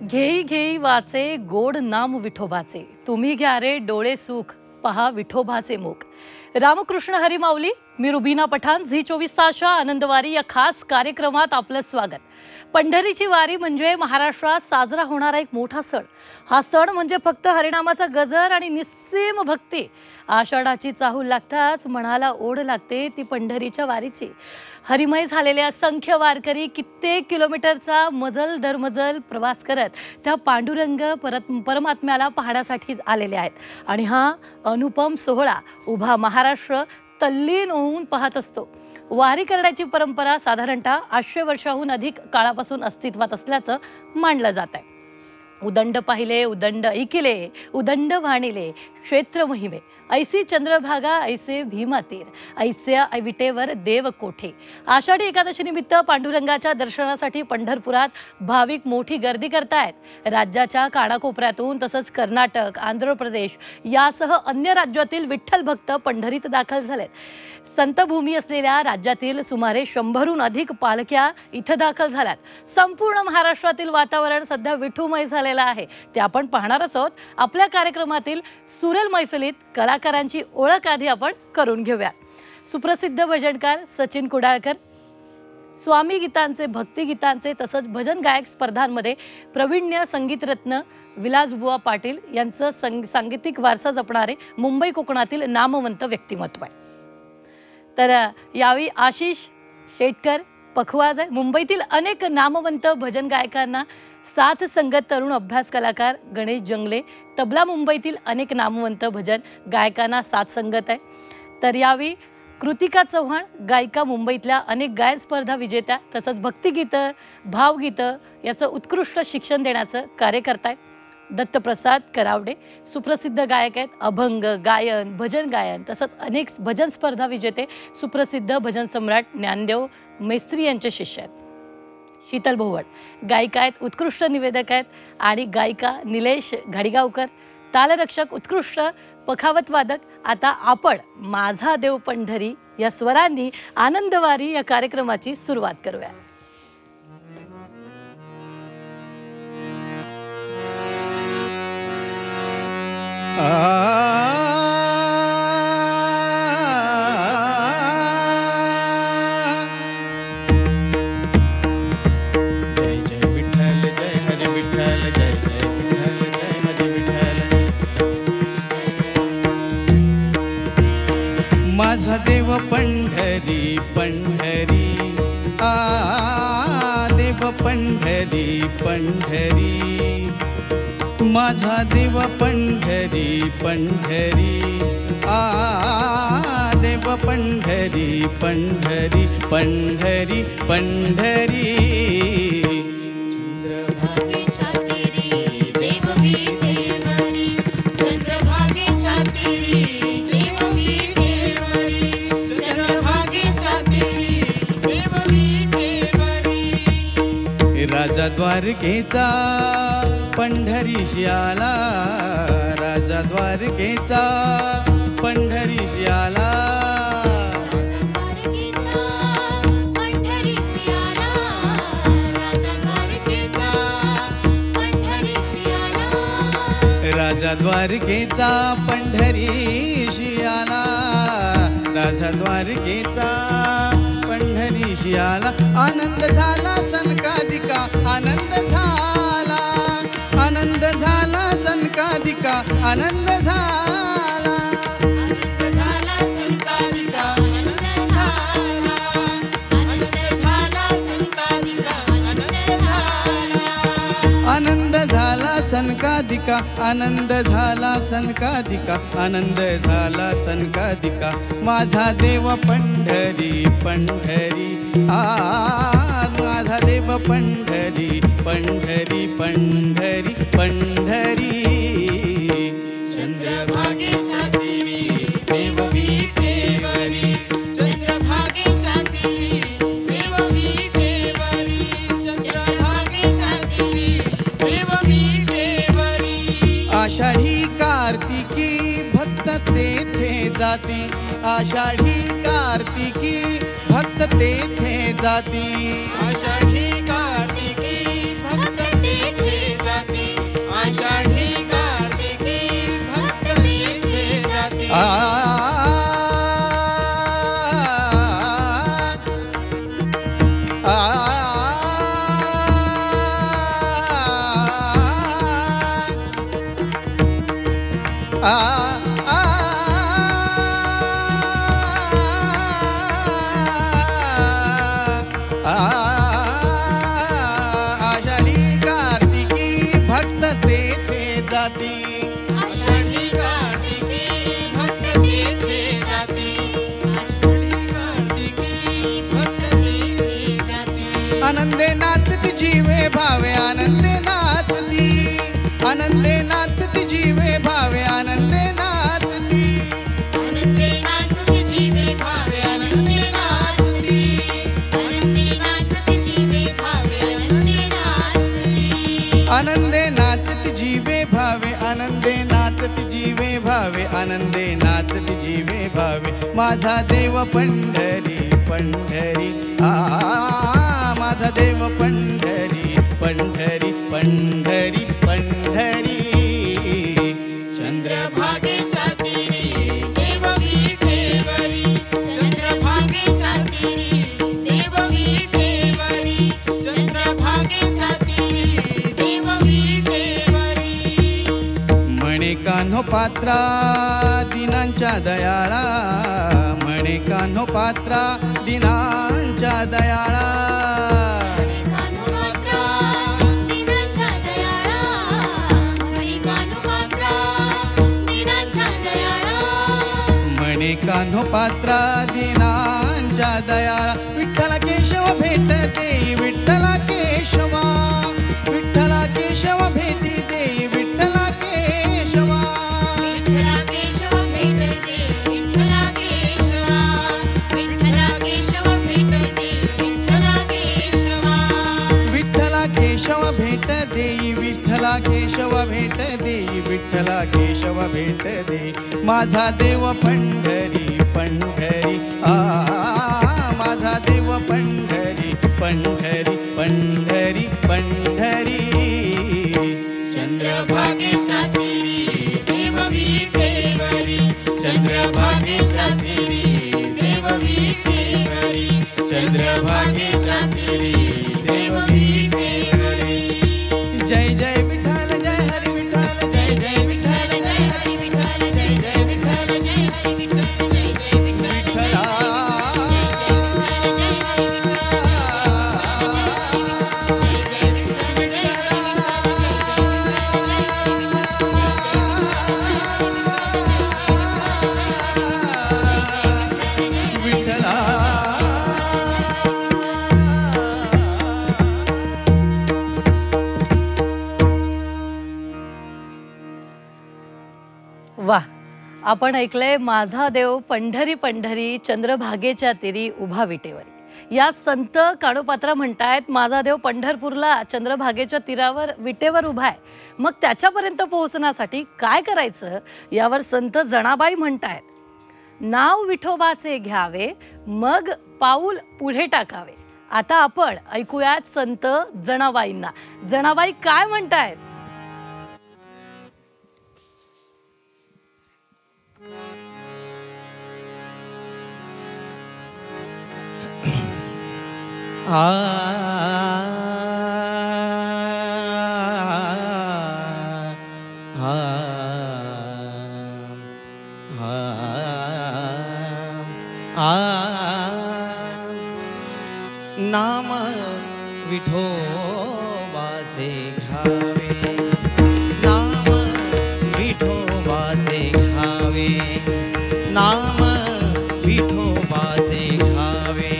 घेई घेई वाचे गोड नाम विठोबाचे, तुम्ही घ्या रे डोळे सुख पहा विठोबाचे मुख। रामकृष्ण हरी माऊली, मी रुबीना पठाण, झी24 तासच्या आनंदवारी या खास कार्यक्रमात आपलं स्वागत। पंढरीची वारी म्हणजे महाराष्ट्रात साजरा होणारा एक मोठा सण। हा सण म्हणजे फक्त हरिनामाचा गजर आणि निस्सीम भक्ती। आषाढाची चाहूल लागताच मनाला ओढ लागते ती पंढरीच्या वारीची। हरिमय झालेले असंख्य वारकरी कित्येक किलोमीटरचा मजल दरमजल प्रवास करत त्या पांडुरंग परमात्म्याला पाहण्यासाठी आलेले आहेत आणि हा अनुपम सोहळा उभा महाराष्ट्र तल्लीन होऊन पाहत असतो। वारी करण्याची परंपरा साधारणतः 800 वर्षाहून अधिक काळापासून अस्तित्वात असल्याचं मानलं जात आहे। उदंड पाहिले उदंड ऐकिले उदंड वाणिले क्षेत्र महिमे ऐसी चंद्रभागा ऐसे भीमातीर ऐसे विटेवर देव कोठे। आषाढी एकादशी निमित्त पांडुरंगाच्या दर्शनासाठी पंढरपुरात भाविक मोठी गर्दी करतायत। राज्याच्या कानाकोपऱ्यातून तसंच कर्नाटक, आंध्र प्रदेश यासह अन्य राज्यातील विठ्ठल भक्त पंढरीत दाखल झालेत। संतभूमी असलेल्या राज्यातील सुमारे 100हून अधिक पालख्या इथे दाखल झाल्यात। संपूर्ण महाराष्ट्रातील वातावरण सध्या विठुमय झालेलं आहे ते आपण पाहणारच आहोत। आपल्या कार्यक्रमातील सुरेल मैफिलीत कलाकारांची ओळख आधी आपण करून घेऊया। सुप्रसिद्ध भजनकार सचिन कुडाळकर, स्वामी गीतांचे, भक्ती गीतांचे तसंच भजन गायक स्पर्धांमध्ये प्रवीण्य संगीतरत्न विलासबुवा पाटील यांचं सांगीतिक वारसा जपणारे मुंबई कोकणातील नामवंत व्यक्तिमत्व आहे। तर यावेळी आशिष शेटकर पखवाज आहे। मुंबईतील अनेक नामवंत भजन गायकांना साथ संगत तरुण अभ्यास कलाकार गणेश जंगले, तबला मुंबईतील अनेक नामवंत भजन गायकांना साथ संगत आहे। तर यावेळी कृतिका चव्हाण गायिका, मुंबईतल्या अनेक गायन स्पर्धा विजेत्या तसंच भक्तिगीतं, भावगीतं याचं उत्कृष्ट शिक्षण देण्याचं कार्य करतायत। दत्तप्रसाद करावडे सुप्रसिद्ध गायक आहेत। अभंग गायन, भजन गायन तसंच अनेक भजन स्पर्धा विजेते, सुप्रसिद्ध भजन सम्राट ज्ञानदेव मेस्त्री यांचे शिष्य आहेत। शीतल भोवड गायिका आहेत, उत्कृष्ट निवेदक आहेत आणि गायिका निलेश घाडीगावकर तालरक्षक, उत्कृष्ट पखावत वादक। आता आपण माझा देव पंढरी या स्वरांनी आनंदवारी या कार्यक्रमाची सुरुवात करूया। जय जय विठ्ठल जय हरी विठ्ठल जय जय विठ्ठल जय हरी विठ्ठल। माझा देव पंढरी पंढरी देव पंढरी पंढरी माझा देव पंढरी पंढरी देव पंढरी पंढरी पंढरी पंढरी। चंद्रभागेच्या तीरी देव विठेवरी, चंद्रभागेच्या तीरी देव विठेवरी, चंद्रभागेच्या तीरी देव विठेवरी। राजा द्वारकेचा पंढरीशी आला, राजा द्वारकेचा पंढरीशी आला, राजा द्वारकेचा पंढरीसी आला, राजा द्वारकेचा पंढरीसी आला, राजा द्वारकेचा पंढरीशी आला, राजा द्वारकेचा पंढरीशी आला। आनंद झाला सनकादिका आनंद झाला, आनंद झाला सनकादिका आनंद झाला। सनकाधिका आनंद झाला सनकाधिका आनंद झाला सनकाधिका माझा देव पंढरी पंढरी माझा देव पंढरी पंढरी पंढरी पंढरी चंद्रभागेच्या तीरी देव विठेवरी चंद्रभागेच्या तीरी देव विठेवरी चंद्रभागेच्या तीरी देव विठेवरी आषाढी कार्तिकी भक्त तेथे जाती आषाढी कार्तिकी भक्त तेथे जाती आषाढी कार्तिकी भक्त तेथे जाती आषाढी कार्तिकी भक्त तेथे जाती आषाढी कार्तिकी भक्त तेथे जाती आषाढी कार्तिकी भक्त तेथे जाती आषाढी कार्तिकी भक्त तेथे जाती आनंदे नाचती जीवे भावे आनंदे नाचती आनंदे नाचती जीवे भावे आनंदे नाचती आनंदे नाचती जीवे भावे आनंदे नाचती आनंदे नाचती जीवे भावे आनंदे नाचती आनंदे नाचती जीवे भावे आनंदे नाचती जीवे भावे आनंदे नाचती जीवे भावे माझा देव पंढरी पंढरी माझा देव पंढरी पंढरी पंढरी पंढरी चंद्रभागेच्या तीरी देव विठेवरी चंद्रभागेच्या तीरी देव विठेवरी चंद्रभागेच्या तीरी देव विठेवरी म्हणे कान्हो पात्रा दिनांच्या दयाळा म्हणे कान्हो पात्रा दिनांच्या दयाळा कान्हो पात्रा दिनांच्या दयाळा विठ्ठला केशव भेट देई विठ्ठला केशवा विठ्ठला केशव भेटी देई विठ्ठला केशवा विठ्ठला केशव भेट दे विठ्ठला केशवा विठ्ठला केशव भेट दे विठ्ठला केशवा विठ्ठला केशव भेट देई विठ्ठला केशव भेट देई विठ्ठला केशव भेट देई माझा देव पंढरी पंढरी माझा देव पंढरी पंढरी पंढरी पंढरी चंद्रभागेच्या तीरी देव विठेवरी चंद्रभागेच्या तीरी देव विठेवरी चंद्रभागेच्या तीरी देव विठेवरी जय जय विठ्ठल जय हरी विठ्ठल जय जय विठ्ठल जय हरी विठ्ठल जय जय विठ्ठल जय हरी विठ्ठल जय जय विठ्ठल विठ्ठला वा, आपण ऐकलंय माझा देव पंढरी पंढरी चंद्रभागेच्या तीरी उभा विटेवरी। या संत कानोपात्रा म्हणतायत माझा देव पंढरपूरला चंद्रभागेच्या तीरावर विटेवर उभा आहे। मग त्याच्यापर्यंत पोहोचण्यासाठी काय करायचं यावर संत जनाबाई म्हणतायत नाव विठोबाचे घ्यावे मग पाऊल पुढे टाकावे। आता आपण ऐकूयात संत जनाबाईंना। जनाबाई काय म्हणतायत? नाम विठोबाचे घ्यावे घ्यावे, नाम विठोबाचे घ्यावे.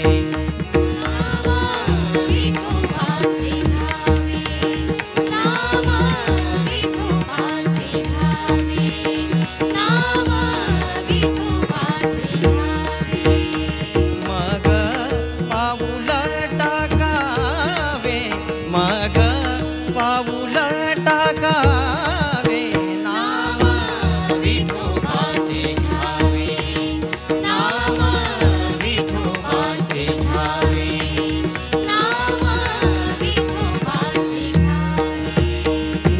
मग पाऊल टाकावे, मग पाऊल टाकावे, नाम विठोबाचे घ्यावे, नाम विठोबाचे घ्यावे.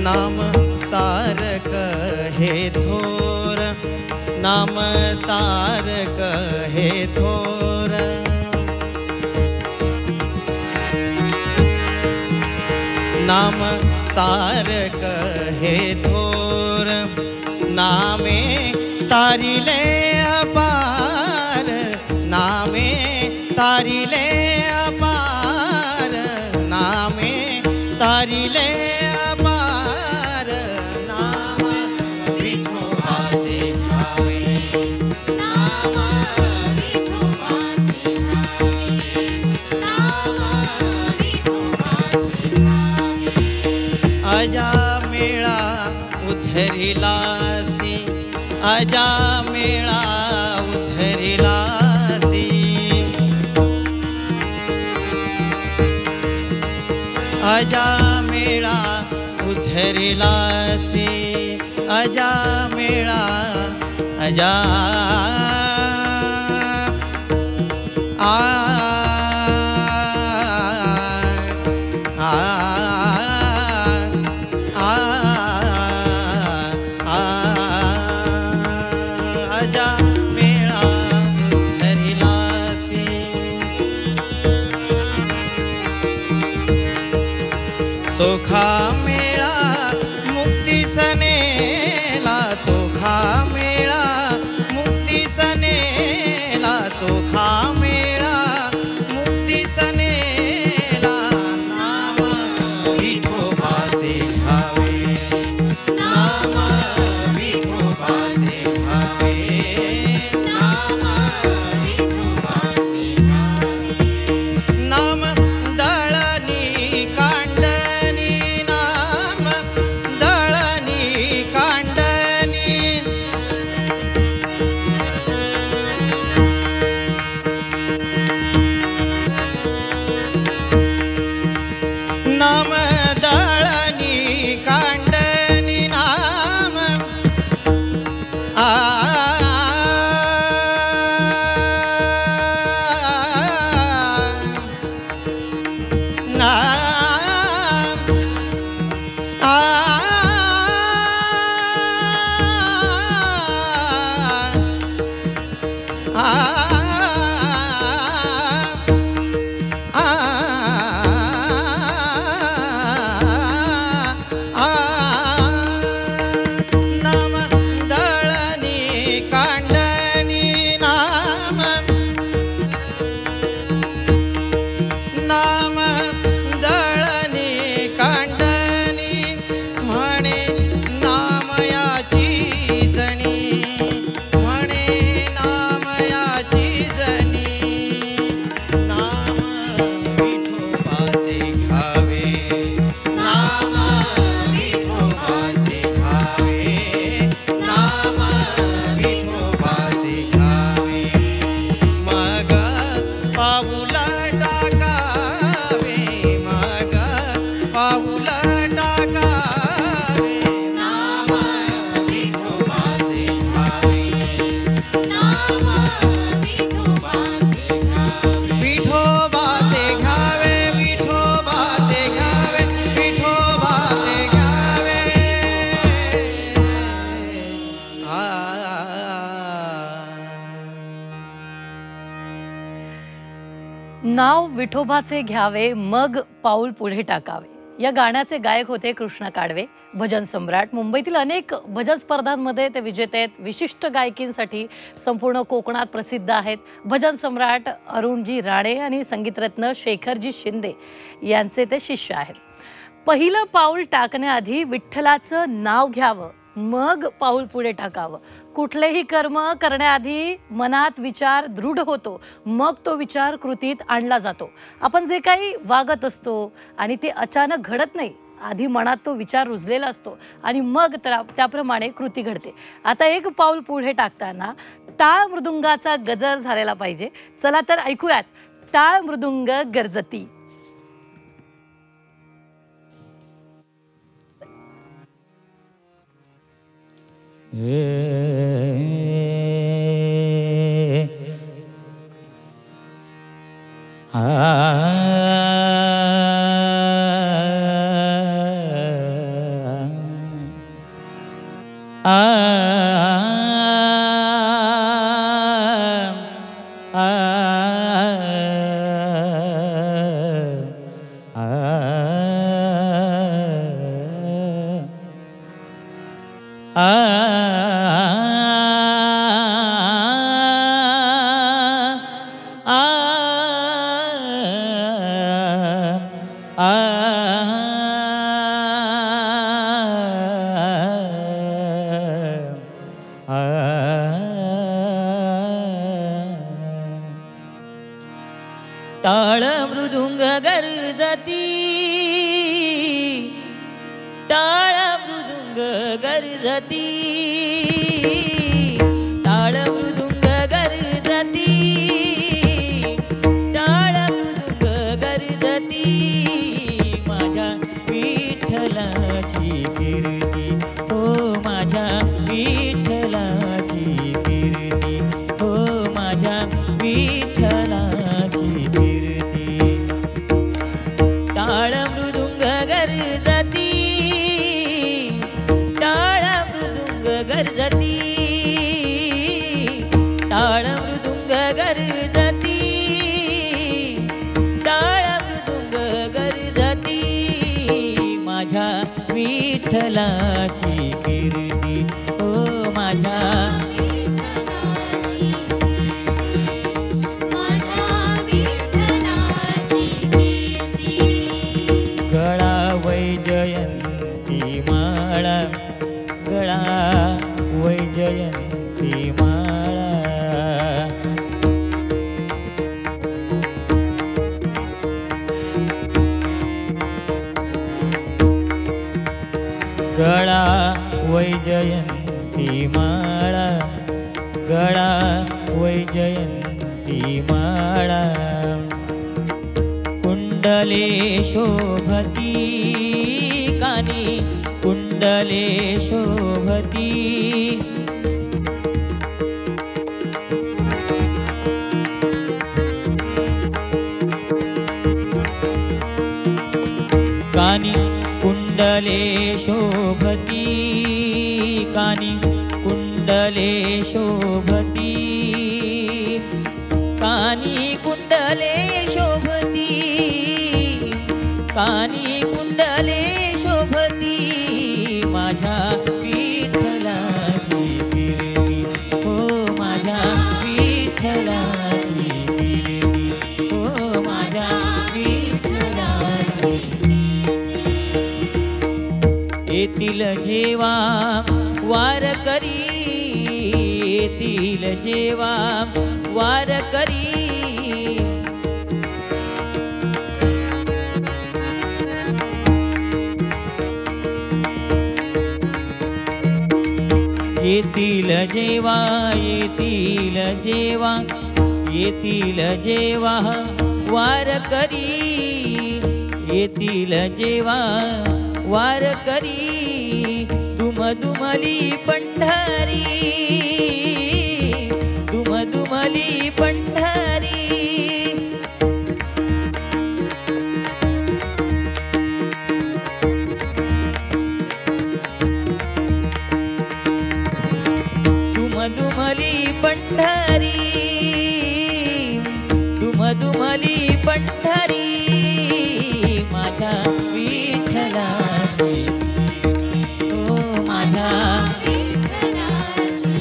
नाम तारक हे थोर, नाम तारक हे थोर. नाम तारक हे थोर, नामे तारिले अपार, नामे तारिले अपार, नामे तारिले अपार. नाम विठोबाचे घ्यावे, अजा मेळा उधरिलासी, अजा मेळा उधरिलासी. अजा मेळा उधरिलासी, अजा मेळा, अजा आ अजा मेळा धरिलासी. चोखा मेळा मुक्ती सनेला, चोखा मेळा मुक्ती सनेला, चोखा मेळा मुक्ती सनेला. नाम विठोबाचे घ्यावे, नाम विठोबाचे घ्यावे, नाम दळणी कांडणी, नाम दळणी कांडणी. नाम दळणी कांडणी, नाम आ नाम आ नाम दळणी कांडणी, नाम नाम दळणी कांडणी. म्हणे नाम याची जणी, म्हणे नाम याची जणी. नाम विठोबाचे घ्यावे, नाम विठोबाचे घ्यावे, नाम विठोबाचे घ्यावे. मग पाऊल टाकावे, मग पाऊल टाकावे, नाम विठोबाचे घ्यावे, विठोबाचे घ्यावे, विठोबाचे घ्यावे, विठोबाचे घ्यावे. नाव विठोबाचे घ्यावे, मग पाऊल पुढे टाकावे. या गाण्याचे गायक होते कृष्णा काडवे, भजन सम्राट. मुंबईतील अनेक भजन स्पर्धांमध्ये ते विजेते आहेत. विशिष्ट गायकींसाठी संपूर्ण कोकणात प्रसिद्ध आहेत. भजन सम्राट अरुणजी राणे आणि संगीतरत्न शेखरजी शिंदे यांचे ते शिष्य आहेत. पहिलं पाऊल टाकण्याआधी विठ्ठलाचं नाव घ्यावं, मग पाऊल पुढे टाकावं. कुठलेही कर्म करण्याआधी मनात विचार दृढ होतो, मग तो विचार कृतीत आणला जातो. आपण जे काही वागत असतो आणि ते अचानक घडत नाही, आधी मनात तो विचार रुजलेला असतो आणि मग त्याप्रमाणे कृती घडते. आता एक पाऊल पुढे टाकताना टाळ मृदुंगाचा गजर झालेला पाहिजे. चला तर ऐकूयात टाळ मृदुंग गर्जती. टाळ मृदुंग गर्जती, टाळ मृदुंग गर्जती, टाळ मृदुंग गर्जती, टाळ मृदुंग गर्जती. माझ्या विठ्ठलाची कीर्ती, हो माझ्या विठ्ठलाची कीर्ती, हो माझ्या विठ्ठलाची कीर्ती. टाळ मृदुंग गर्जती, टाळ मृदुंग गर्जती, टाळ मृदुंग गर्जती, टाळ मृदुंग गर्जती. माझ्या विठ्ठलाची कीर्ती, हो माझ्या गळा वैजयंती माळा, गळा वैजयंती माळा. गळा वैजयंती माळा, गळा वैजयंती माळा. कुंडले शोभती कानी, कुंडले शोभती, कानी कुंडले शोभती, कानी कुंडले शोभती, कानी कुंडले शोभती, कानी कुंडले शोभती. माझ्या विठ्ठलाची कीर्ती, हो माझ्या विठ्ठलाची कीर्ती, हो माझ्या विठ्ठलाची. येतील जेवा वारकरी, येतील जेवा वारकरी. येतील जेवा, येतील जेवा, येतील जेवा वारकरी, येतील जेवा वारकरी. दुमदुमली पंढरी, दुमदुमली पंढरी. दुमदुमली पंढरी, दुमदुमली पंढरी. माझ्या विठ्ठलाची, हो माझ्या विठ्ठलाची.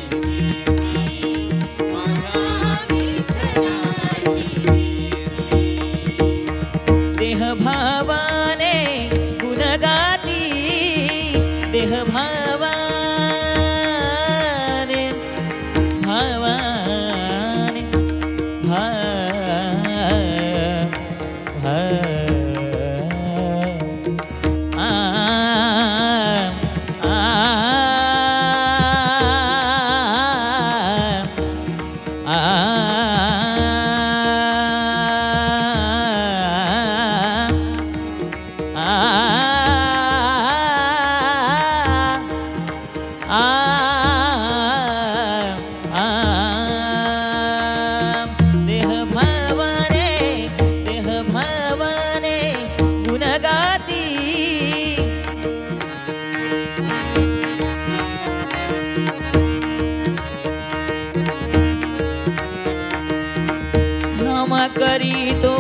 करीतो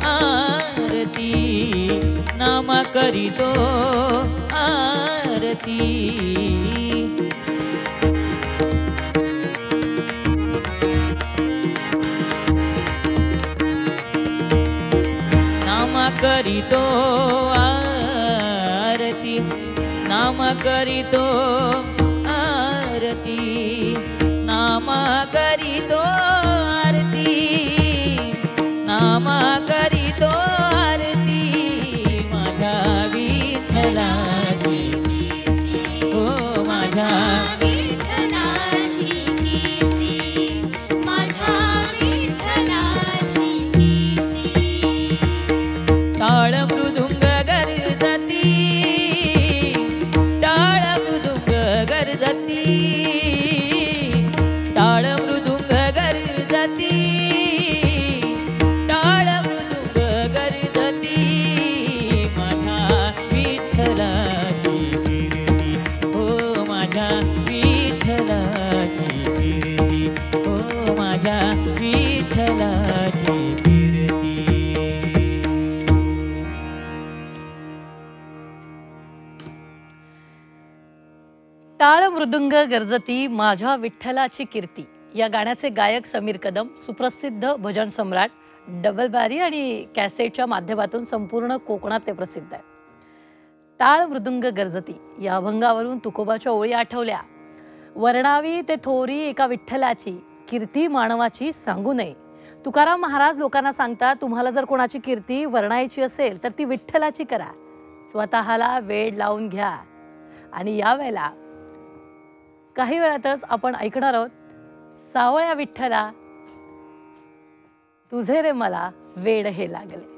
आरती, नामा करीतो आरती. नामा करीतो आरती, नामा करीतो आरती, नामा करीतो आरती, नामा करीतो आरती. माझ्या विठ्ठलाची, हो माझ्या विठ्ठलाची कीर्ती, माझ्या विठ्ठलाची कीर्ती. टाळ मृदुंग गरजती, टाळ मृदुंग गरजती, टाळ मृदुंग गरजती, टाळ मृदुंग गरजती. माझ्या विठ्ठलाची कीर्ती, हो माझ्या विठ्ठलाची कीर्ती, हो माझ्या विठ्ठलाची कीर्ती. टाळ मृदुंग गर्जती माझ्या विठ्ठलाची कीर्ती या गाण्याचे गायक समीर कदम सुप्रसिद्ध भजन सम्राट, डबल बारी आणि कॅसेटच्या माध्यमातून संपूर्ण कोकणात ते प्रसिद्ध आहे. टाळ मृदुंग गर्जती या अभंगावरून तुकोबाच्या ओळी आठवल्या. वर्णावी ते थोरी एका विठ्ठलाची, कीर्ती मानवाची सांगू नये. तुकाराम महाराज लोकांना सांगतात, तुम्हाला जर कोणाची कीर्ती वर्णायची असेल तर ती विठ्ठलाची करा. स्वतःला वेळ लावून घ्या. आणि यावेळेला काही वेळातच आपण ऐकणार आहोत, सावळ्या विठ्ठला तुझे रे मला वेड हे लागले.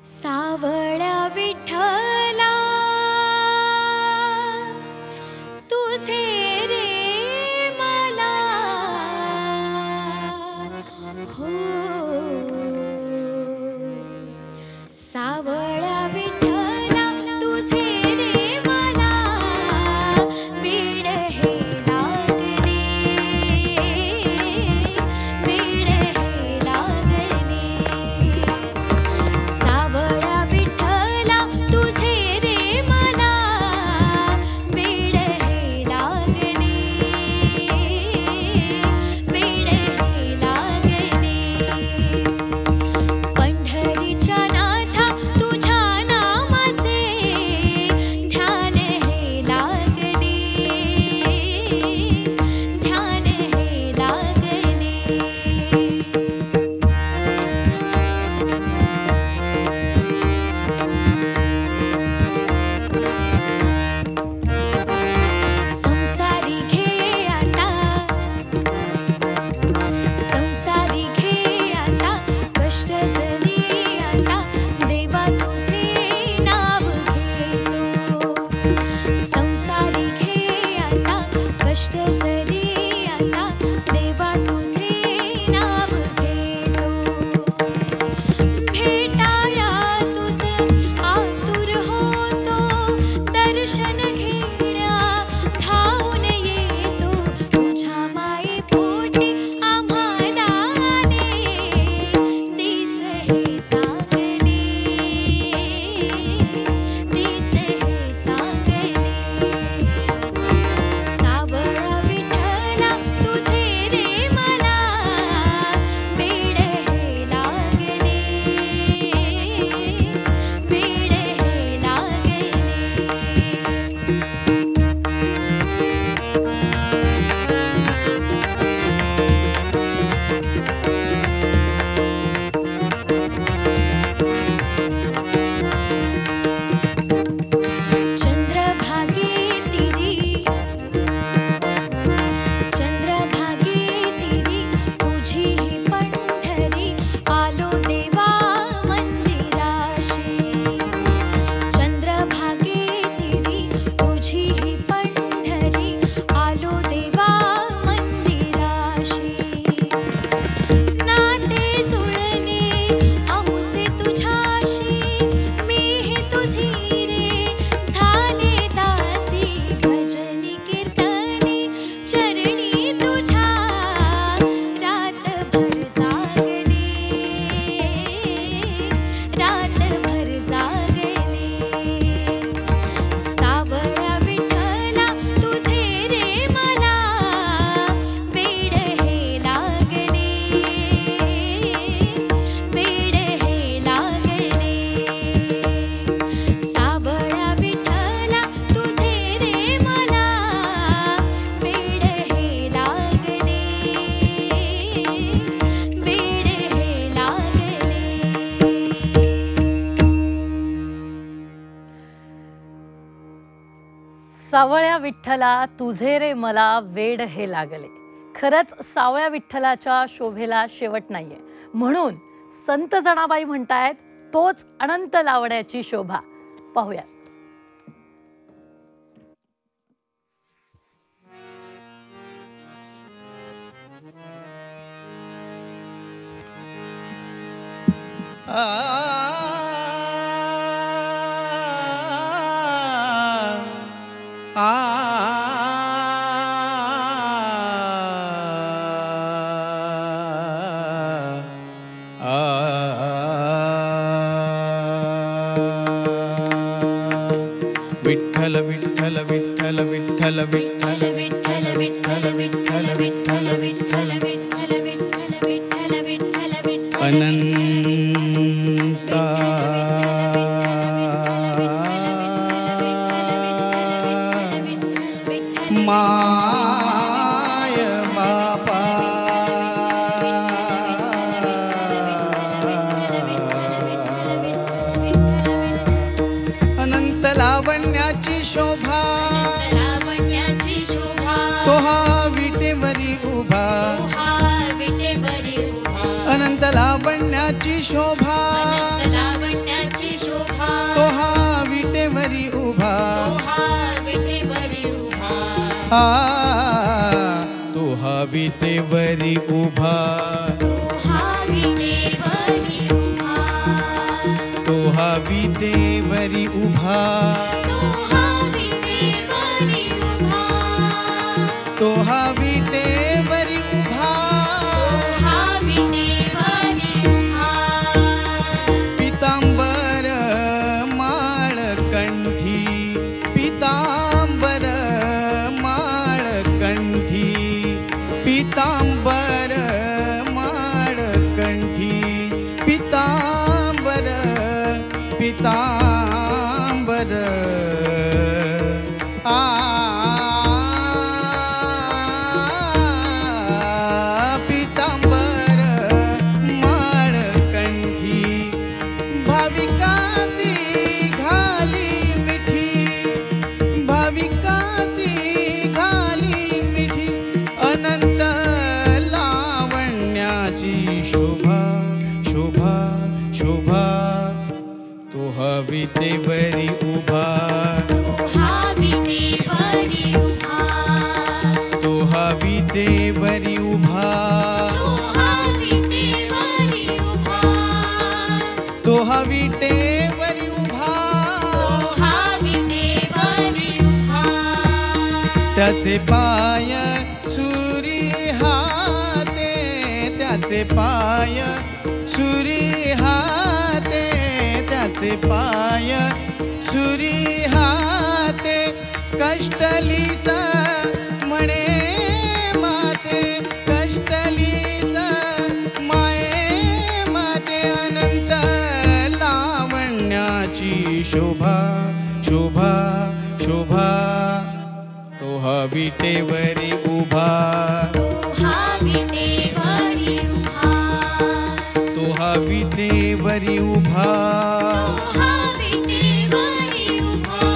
सावळ्या विठ्ठला तुझे रे मला, हो सावळ्या विठ्ठला तुझे रे मला वेड हे लागले, वेड हे लागले. सावळ्या विठ्ठला तुझे रे मला वेड हे लागले, वेड हे लागले. पंढरीच्या नाथा तुझे सावळ्या विठ्ठला तुझे रे मला वेड हे लागले. खरंच सावळ्या विठ्ठलाच्या शोभेला शेवट नाहीये, म्हणून संत जनाबाई म्हणतायत तोच अनंत लावण्याची शोभा. पाहूया. विठ्ठल विठ्ठल विठ्ठल विठ्ठल विठ्ठल विठ्ठल विठ्ठल विठ्ठल विठ्ठल विठ्ठल विठ्ठल विठ्ठल विठ्ठल विठ्ठल विठ्ठल अनंता माय बापा अनंत लावण्याची शोभा लावण्याची शोभा तो हा विटेवरी उभा विटेवरी उभा अनंत लावण्याची शोभा लावण्याची शोभा तो हा विटेवरी उभा विटेवरी उभा तो हा विटेवरी उभा विटेवरी उभा तो हा विटेवरी उभा विटेवरी उभा तो हा विटेवरी उभा विटेवरी उभा पितांबर माळ कंठी पितांबर माळ कंठी पितांबर माळ कंठी पितांबर पितांबर पितांबर माळ कंठी भाविकासी घाली मिठी भाविकासी घाली मिठी अनंत लावण्याची शोभा शोभा शोभा तो हवितेवरी उभा विटेवरी उभा तो हवितेवरी उभा विटेवरी उभा तो हवितेवरी उभा विटेवरी उभा त्याचे पाय सुरी हाते त्याचे पाय सुरी हाते त्याचे पाय सुरी हाते कष्टलीस म्हणे माते कष्टलीस माये माते अनंत लावण्याची शोभा शोभा शोभा तो हविटेवरी उभा विटेवरी उभा तो हविटेवरी उभा विटेवरी उभा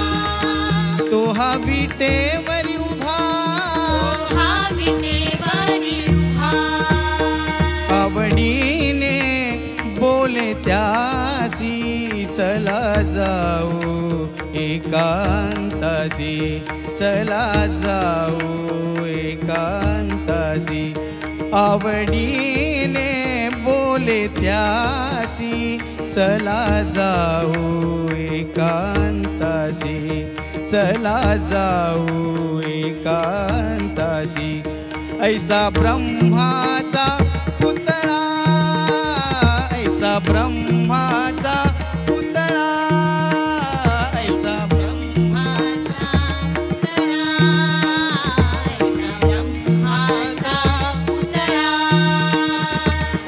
तो हविटेवरी उभा विटेवरी उभा आवडीने बोले त्यासी चला जाऊ एकांतासी चला जाऊ एकांतासी आवडीने बोले त्यासी चला जाऊ एकांतासी चला जाऊ एकांतासी ऐसा ब्रह्माचा पुतळा ऐसा ब्रह्माचा पुतळा ऐसा ब्रह्माचा पुतळा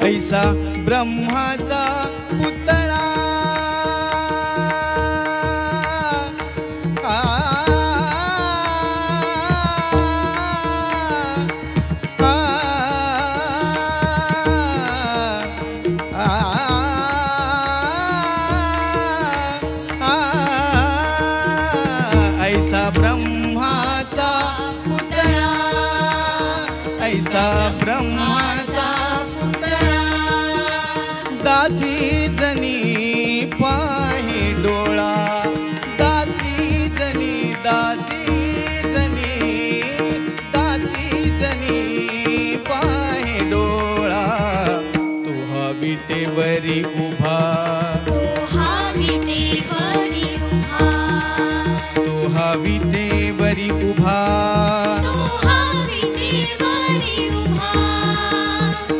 ऐसा ब्रह्माचा पुतळा ऐसा ब्रह्मा असा ब्रह्माचा पुतळा दासी जनी पाहे डोळा दासी जनी पाहे डोळा तो हा विटेवरी उभा तो हा विटेवरी उभा तो हा विटेवरी उभा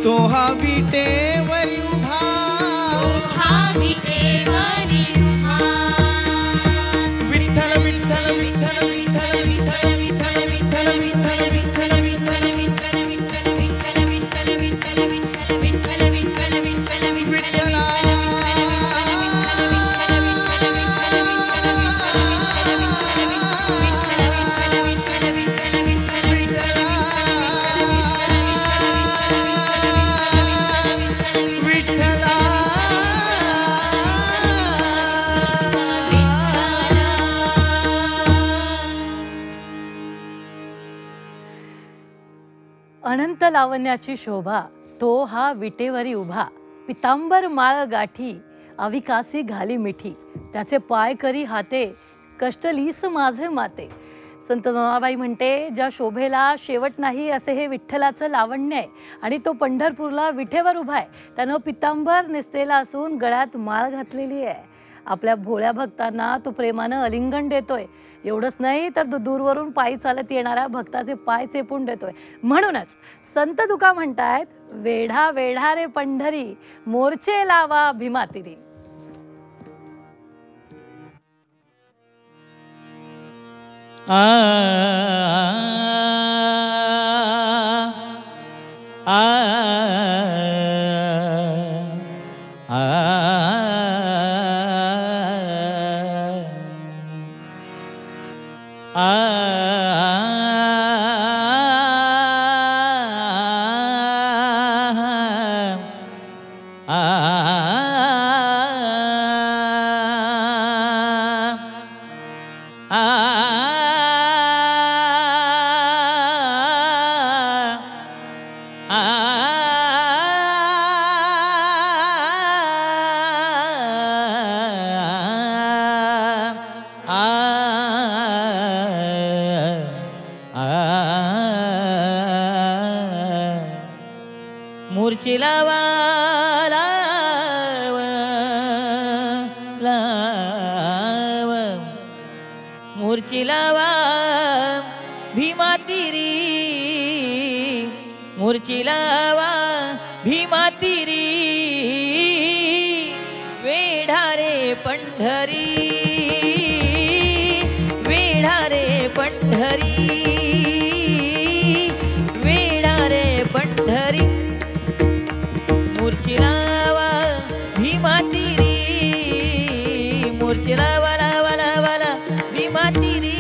तो हा विटेवरी उभा विठ्ठल विठ्ठल विठ्ठल विठ्ठल विठ्ठल विठ्ठल विठ्ठल अनंत लावण्याची शोभा तो हा विटेवरी उभा पितांबर माळ गाठी अविकासी घाली मिठी त्याचे पाय करी हाते कष्टलीस माझे माते. संत जनाबाई म्हणते ज्या शोभेला शेवट नाही असे हे विठ्ठलाचं लावण्य आहे आणि तो पंढरपूरला विठेवर उभा आहे. त्यानं पितांबर नेसलेला असून गळ्यात माळ घातलेली आहे. आपल्या भोळ्या भक्तांना तो प्रेमानं अलिंगन देतोय. एवढंच नाही तर दूरवरून पायी चालत येणाऱ्या भक्ताचे पाय चेपून देतोय. म्हणूनच संत तुका म्हणतायत वेढा वेढा रे पंढरी मोर्चे लावा भीमातिरी. आ आ मूर्छी लावा लावा लावा मूर्छी लावा भीमातिरी मूर्छी लावा भीमातिरी वेढा रे पंढरी वेढा रे पंढरी वेढा रे पंढरी मूर्छी लावा भीमातिरी मूर्छी लावा लावा लावा ला भीमातिरी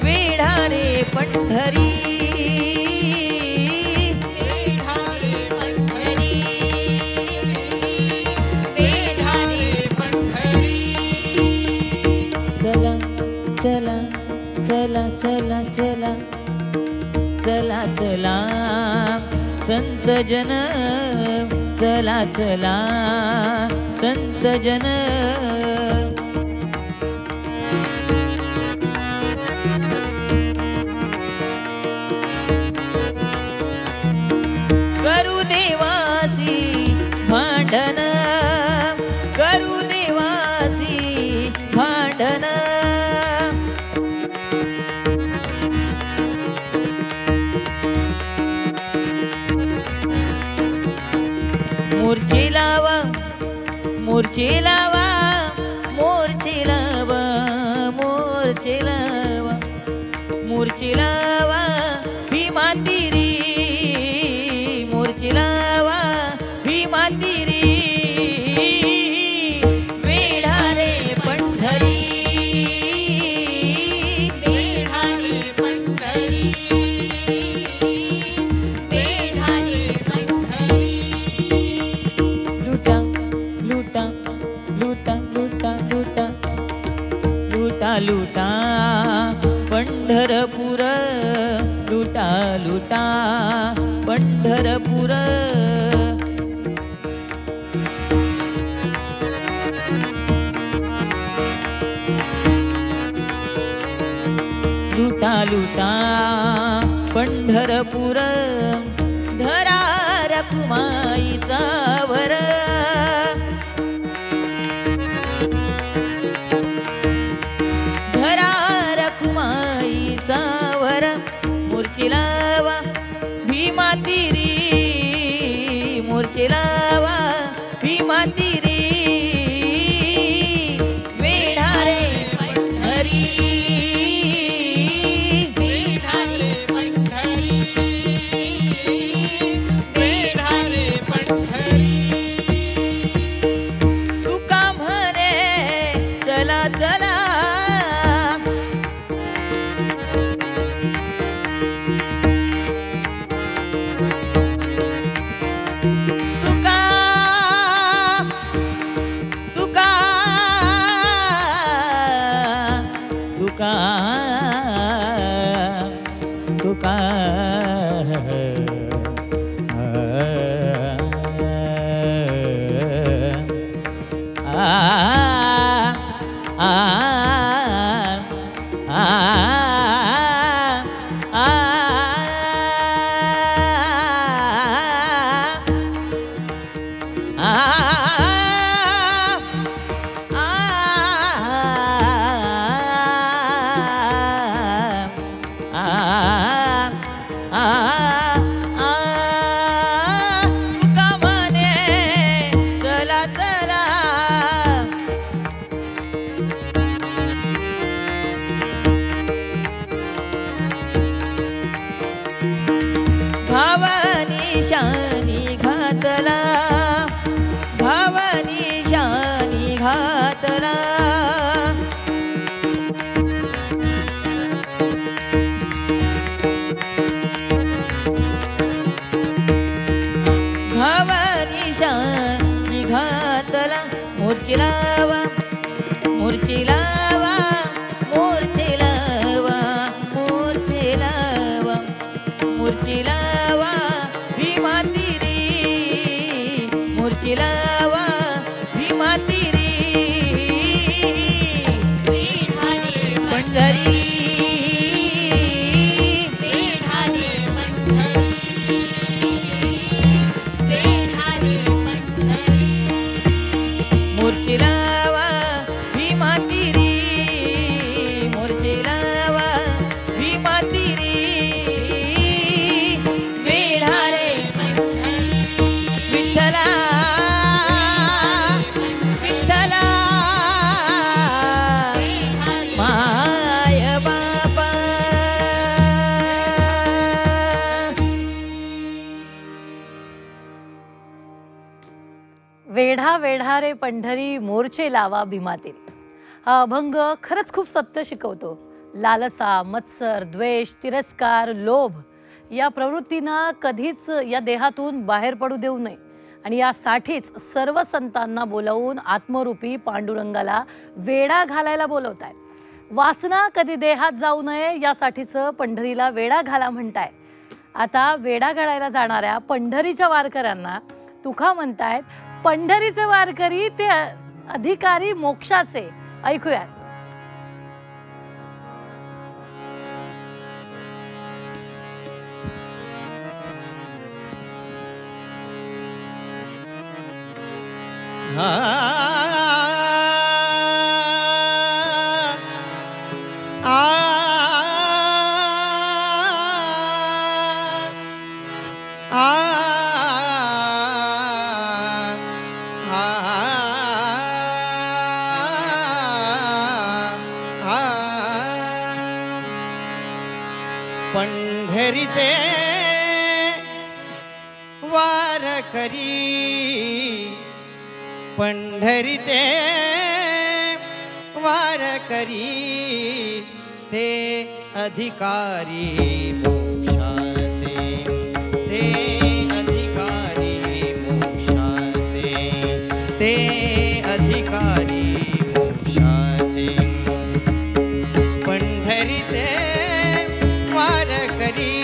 वेढा रे पंढरी चला चला चला चला चला चला संत जन चला चला संत जन करू देवासी भांडण करू देवासी भांडण मूर्छी लावा मूर्छी लावा मूर्छी लावा मूर्छी लावा मूर्छी लावा भीमातिरी मूर्छी लावा भीमातिरी वेढा रे पंढरी वेढा रे पंढरी वेढा रे पंढरी लुटा लुटा लुटा लुटा लुटा लुटा लुटा पंढरपूर लुटा लुटा लुटा पंढरपूर लुटा लुटा पंढरपूर धरा रखुमाईचा वर धरा रखुमाईचा वर मूर्छी लावा भीमा तिरी मूर्छी लावा भीमा तिरी वेढा रे पंढरी मूर्छी लावा मूर्छी लावा मूर्छी लावा मूर्छी लावा मूर्छी लावा भीमा तिरी मूर्छी लावा भीमा तिरी पंढरी मूर्छी लावा भीमा तिरी मूर्छी लावा भीमा तिरी वेढा रे विठ्ठला विठ्ठला माय बापा वेढा वेढा रे पंढरी मोर्चे लावा भीमातिरी. हा अभंग खरंच खूप सत्य शिकवतो. लालसा, मत्सर, द्वेष, तिरस्कार, लोभ या प्रवृत्तींना कधीच या देहातून बाहेर पडू देऊ नये आणि यासाठीच सर्व संतांना बोलावून आत्मरूपी पांडुरंगाला वेढा घालायला बोलवतायत. वासना कधी देहात जाऊ नये यासाठीच पंढरीला वेढा घाला म्हणताय. आता वेढा घालायला जाणाऱ्या पंढरीच्या वारकऱ्यांना तुका म्हणतायत पंढरीचे वारकरी ते अधिकारी मोक्षाचे. ऐकूयात. पंढरीचे वारकरी पंढरीचे वारकरी ते अधिकारी मोक्षाचे ते अधिकारी मोक्षाचे ते अधिकारी मोक्षाचे पंढरीचे वारकरी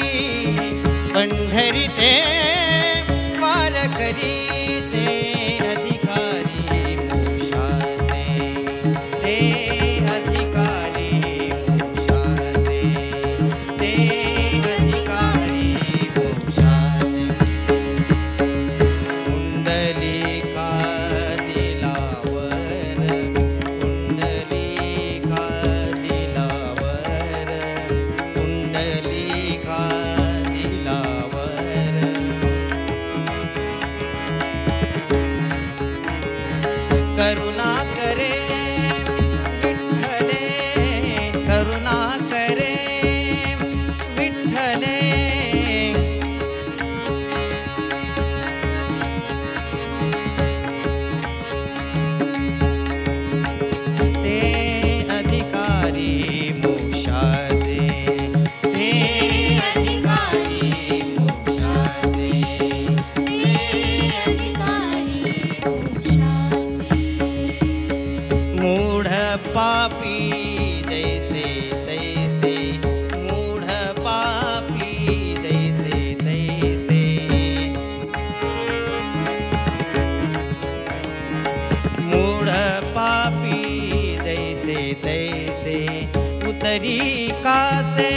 उतरी कासे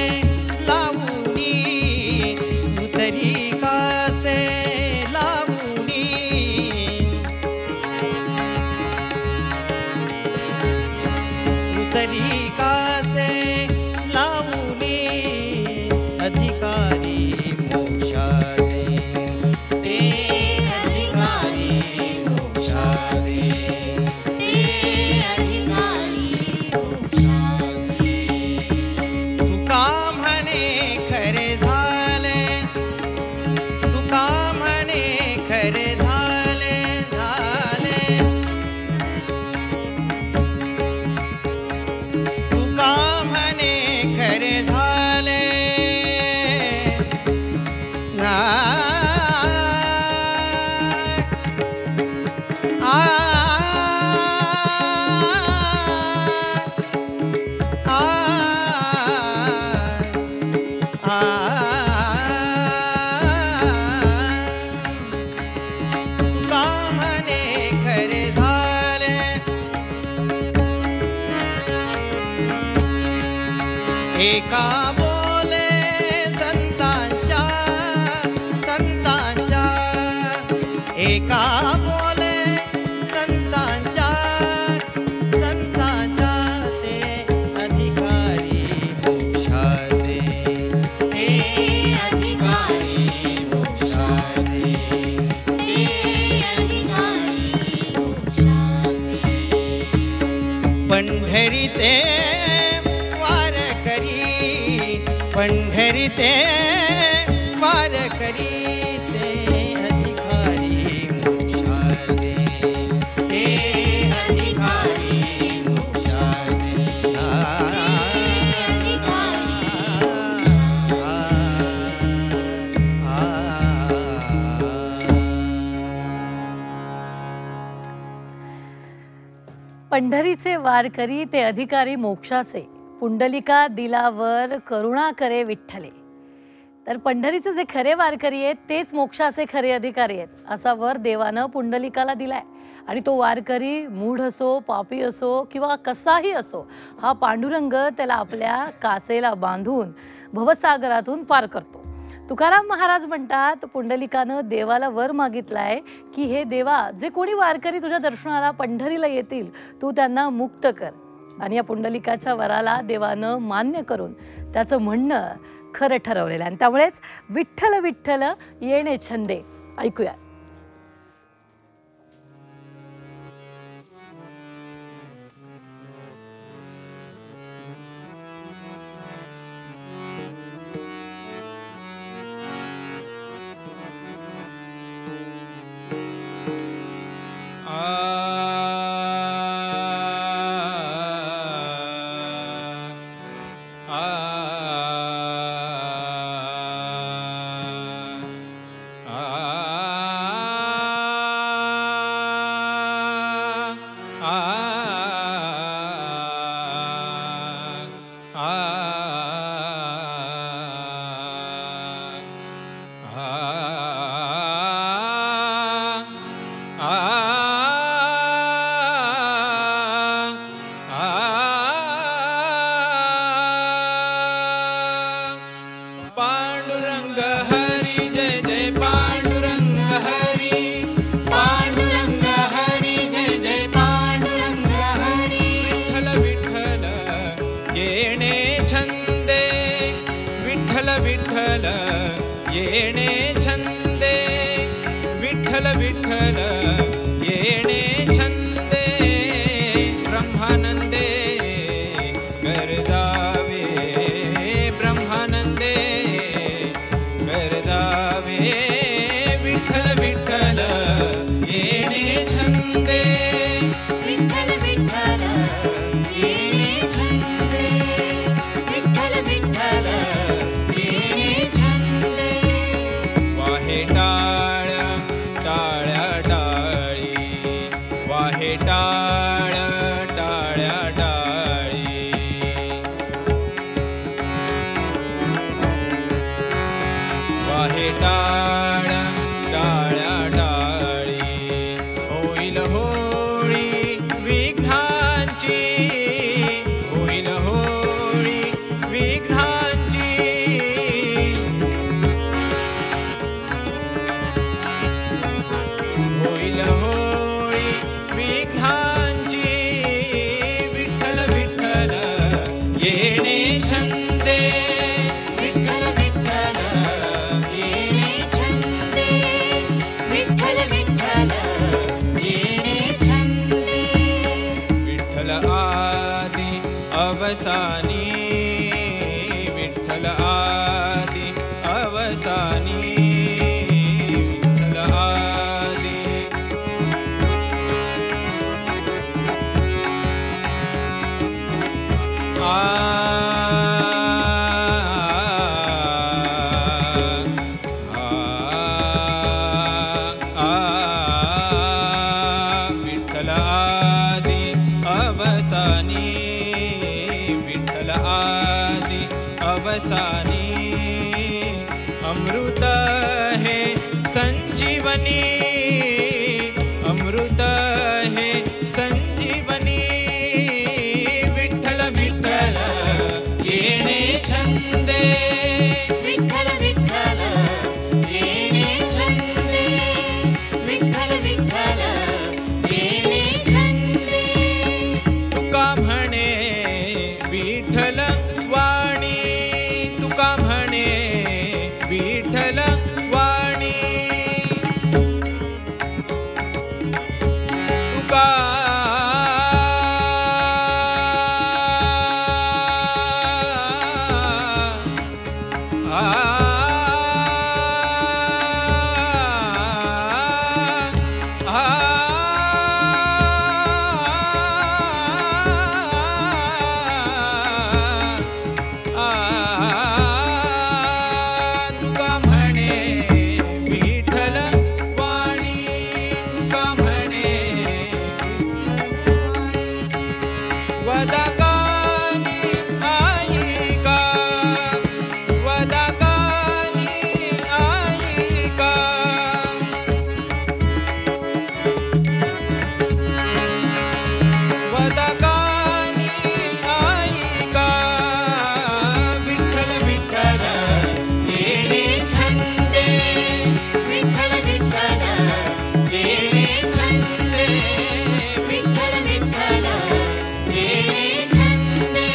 लावणी उतरी कासे लावणी उतरी कासे लावणी अधिकारी मोक्षाचे ते अधिकारी मोक्षाचे ते अधिकारी मोक्षाचे तुका म्हणे खरे झाले तुका म्हणे खरे झाले झाले तुका म्हणे खरे झाले ना आ तुका म्हणे खरे झाले एका बोले संतांच्या संतांच्या एका बोले संतांच्या संतांच्या ते अधिकारी मोक्षाचे ते अधिकारी मोक्षाचे ते अधिकारी मोक्षाचे पंढरीचे वारकरी पंढरीचे वारकरी ते अधिकारी मोक्षाचे ते अधिकारी मोक्षाचे पंढरीचे वारकरी ते अधिकारी मोक्षाचे पुंडलिका दिलावर करुणा करे विठ्ठले. तर पंढरीचे जे खरे वारकरी आहेत तेच मोक्षाचे खरे अधिकारी आहेत असा वर देवानं पुंडलिकाला दिलाय. आणि तो वारकरी मूढ असो पापी असो किंवा कसाही असो हा पांडुरंग त्याला आपल्या कासेला बांधून भवसागरातून पार करतो. तुकाराम महाराज म्हणतात पुंडलिकानं देवाला वर मागितलाय की हे देवा जे कोणी वारकरी तुझ्या दर्शनाला पंढरीला येतील तू त्यांना मुक्त कर. आणि या पुंडलिकाच्या वराला देवानं मान्य करून त्याचं म्हणणं खरं ठरवलेलं आहे. आणि त्यामुळेच विठ्ठल विठ्ठल येणे छंदे ऐकूया. पांडुरंग हरी जय जय पांडुरंग हरी पांडुरंग हरी जय जय पांडुरंग हरी विठ्ठल विठ्ठल येणे छंदे विठ्ठल विठ्ठल येणे छंदे विठ्ठल विठ्ठल येणे छंदे ब्रह्मानंदे गरजावे ब्रह्मानंदे गरजावे विठ्ठल विठ्ठल येणे छंदे विठ्ठल विठ्ठल येणे छंदे विठ्ठल विठ्ठल येणे छंदे वाहे टाळ टाळ्या टाळी वाहे टाळ टाळ्या टाळी वाहे टाळ टाळ्या टाळी होईल होळी विघ्नांची होईल होळी अवसानी विठ्ठल आदि अवसानी विठ्ठल आदि विठ्ठल आदि अवसानी विठ्ठल आदि अवसानी अमृत है संजीवनी अमृत है संजीवनी विठ्ठल विठ्ठल येणे छंदे विठ्ठल विठ्ठल येणे छंदे विठ्ठल विठ्ठल येणे छंदे तुका म्हणे विठ्ठल वाणी तुका म्हणे विठ्ठल वाणी तुका तुका म्हणे विठ्ठल वाणी तुका म्हणे वदकानी आईका वदकानी आईका वदकानी आईका विठ्ठल विठ्ठल येणे छंदे विठ्ठल विठ्ठल येणे छंदे विठ्ठल विठ्ठल येणे छंदे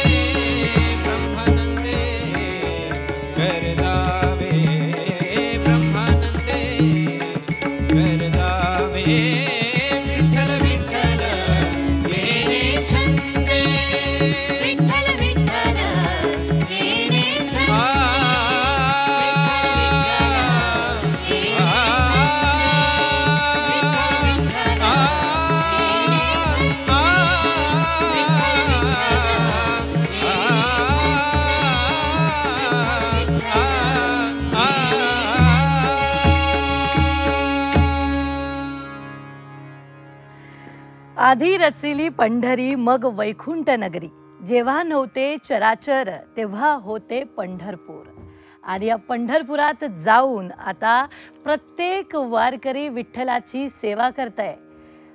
ब्रह्मानंदे करदावे ब्रह्मानंदे करदावे विठ्ठल विठ्ठल येणे छंदे विठ्ठल विठ्ठल येणे छंदे आधी रचिली पंढरी मग वैकुंठ नगरी जेव्हा नव्हते चराचर तेव्हा होते पंढरपूर आणि या पंढरपुरात जाऊन आता प्रत्येक वारकरी विठ्ठलाची सेवा करताय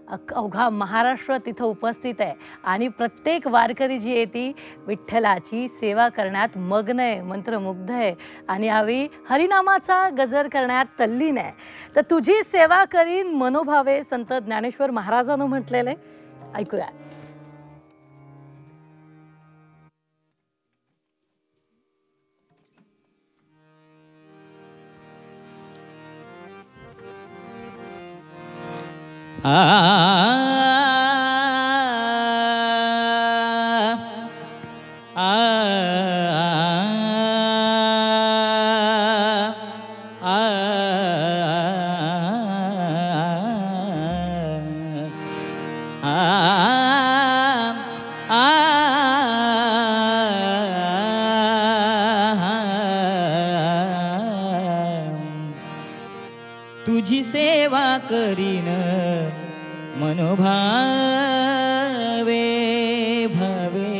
अवघा महाराष्ट्र तिथं उपस्थित आहे आणि प्रत्येक वारकरी जी आहे ती विठ्ठलाची सेवा करण्यात मग्न आहे मंत्रमुग्ध आहे आणि यावेळी हरिनामाचा गजर करण्यात तल्लीन आहे तर तुझी सेवा करीन मनोभावे संत ज्ञानेश्वर महाराजांनी म्हटलेले ऐकूया तुझी सेवा करीन मनोभावे भावे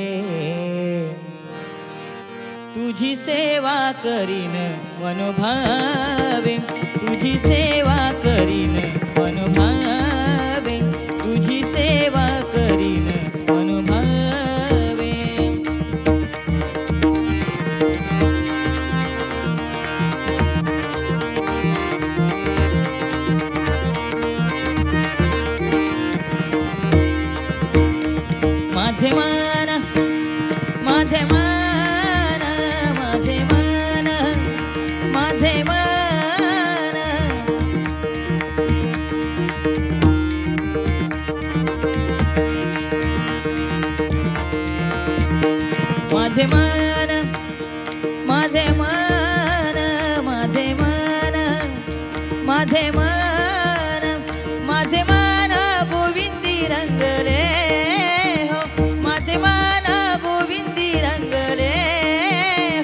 तुझी सेवा करीन मनोभावे तुझी सेवा करीन मनोभावे तुझी सेवा करीन मनोभावे माझे मन माझे मन माझे मन माझे मन माझे मन माझे मन माझे मन माझे मन माझे मन गोविंदी रंगले हो माझे मन गोविंदी रंगले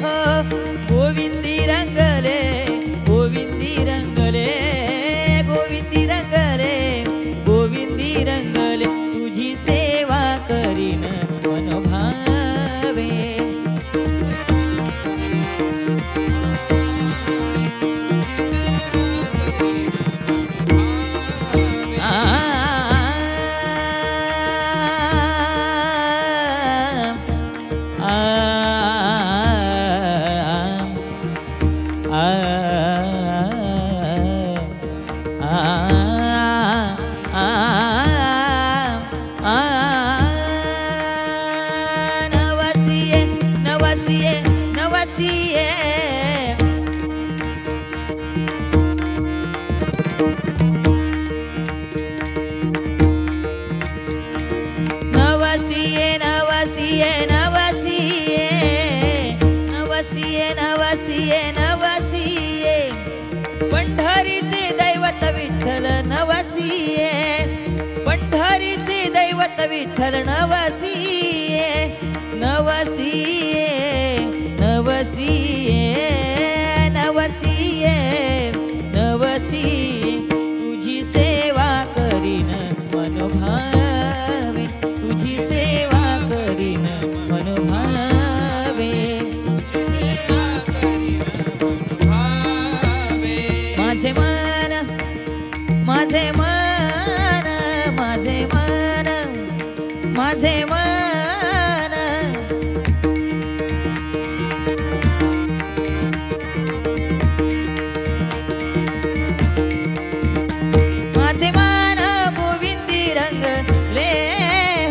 हो गोविंदी रंगले गोविंदी रंगले गोविंदी रंगले गोविंदी रंगले तुझी सेवा करीन मनोभावे नवसिये नवसिये नवसिये नवसिये नवसिये नवसिये नवसिये नवसिये नवसिये पंढरीचे दैवत विठ्ठल नवसिये पंढरीचे दैवत विठ्ठल नवसिये नवसिये नवसिये नवसिये नवसिये तुझी सेवा करीन मनोभावे तुझी सेवा करीन मनोभावे माझे मन माझे मन माझे मन माझे मन माझे मन गोविंदी रंगले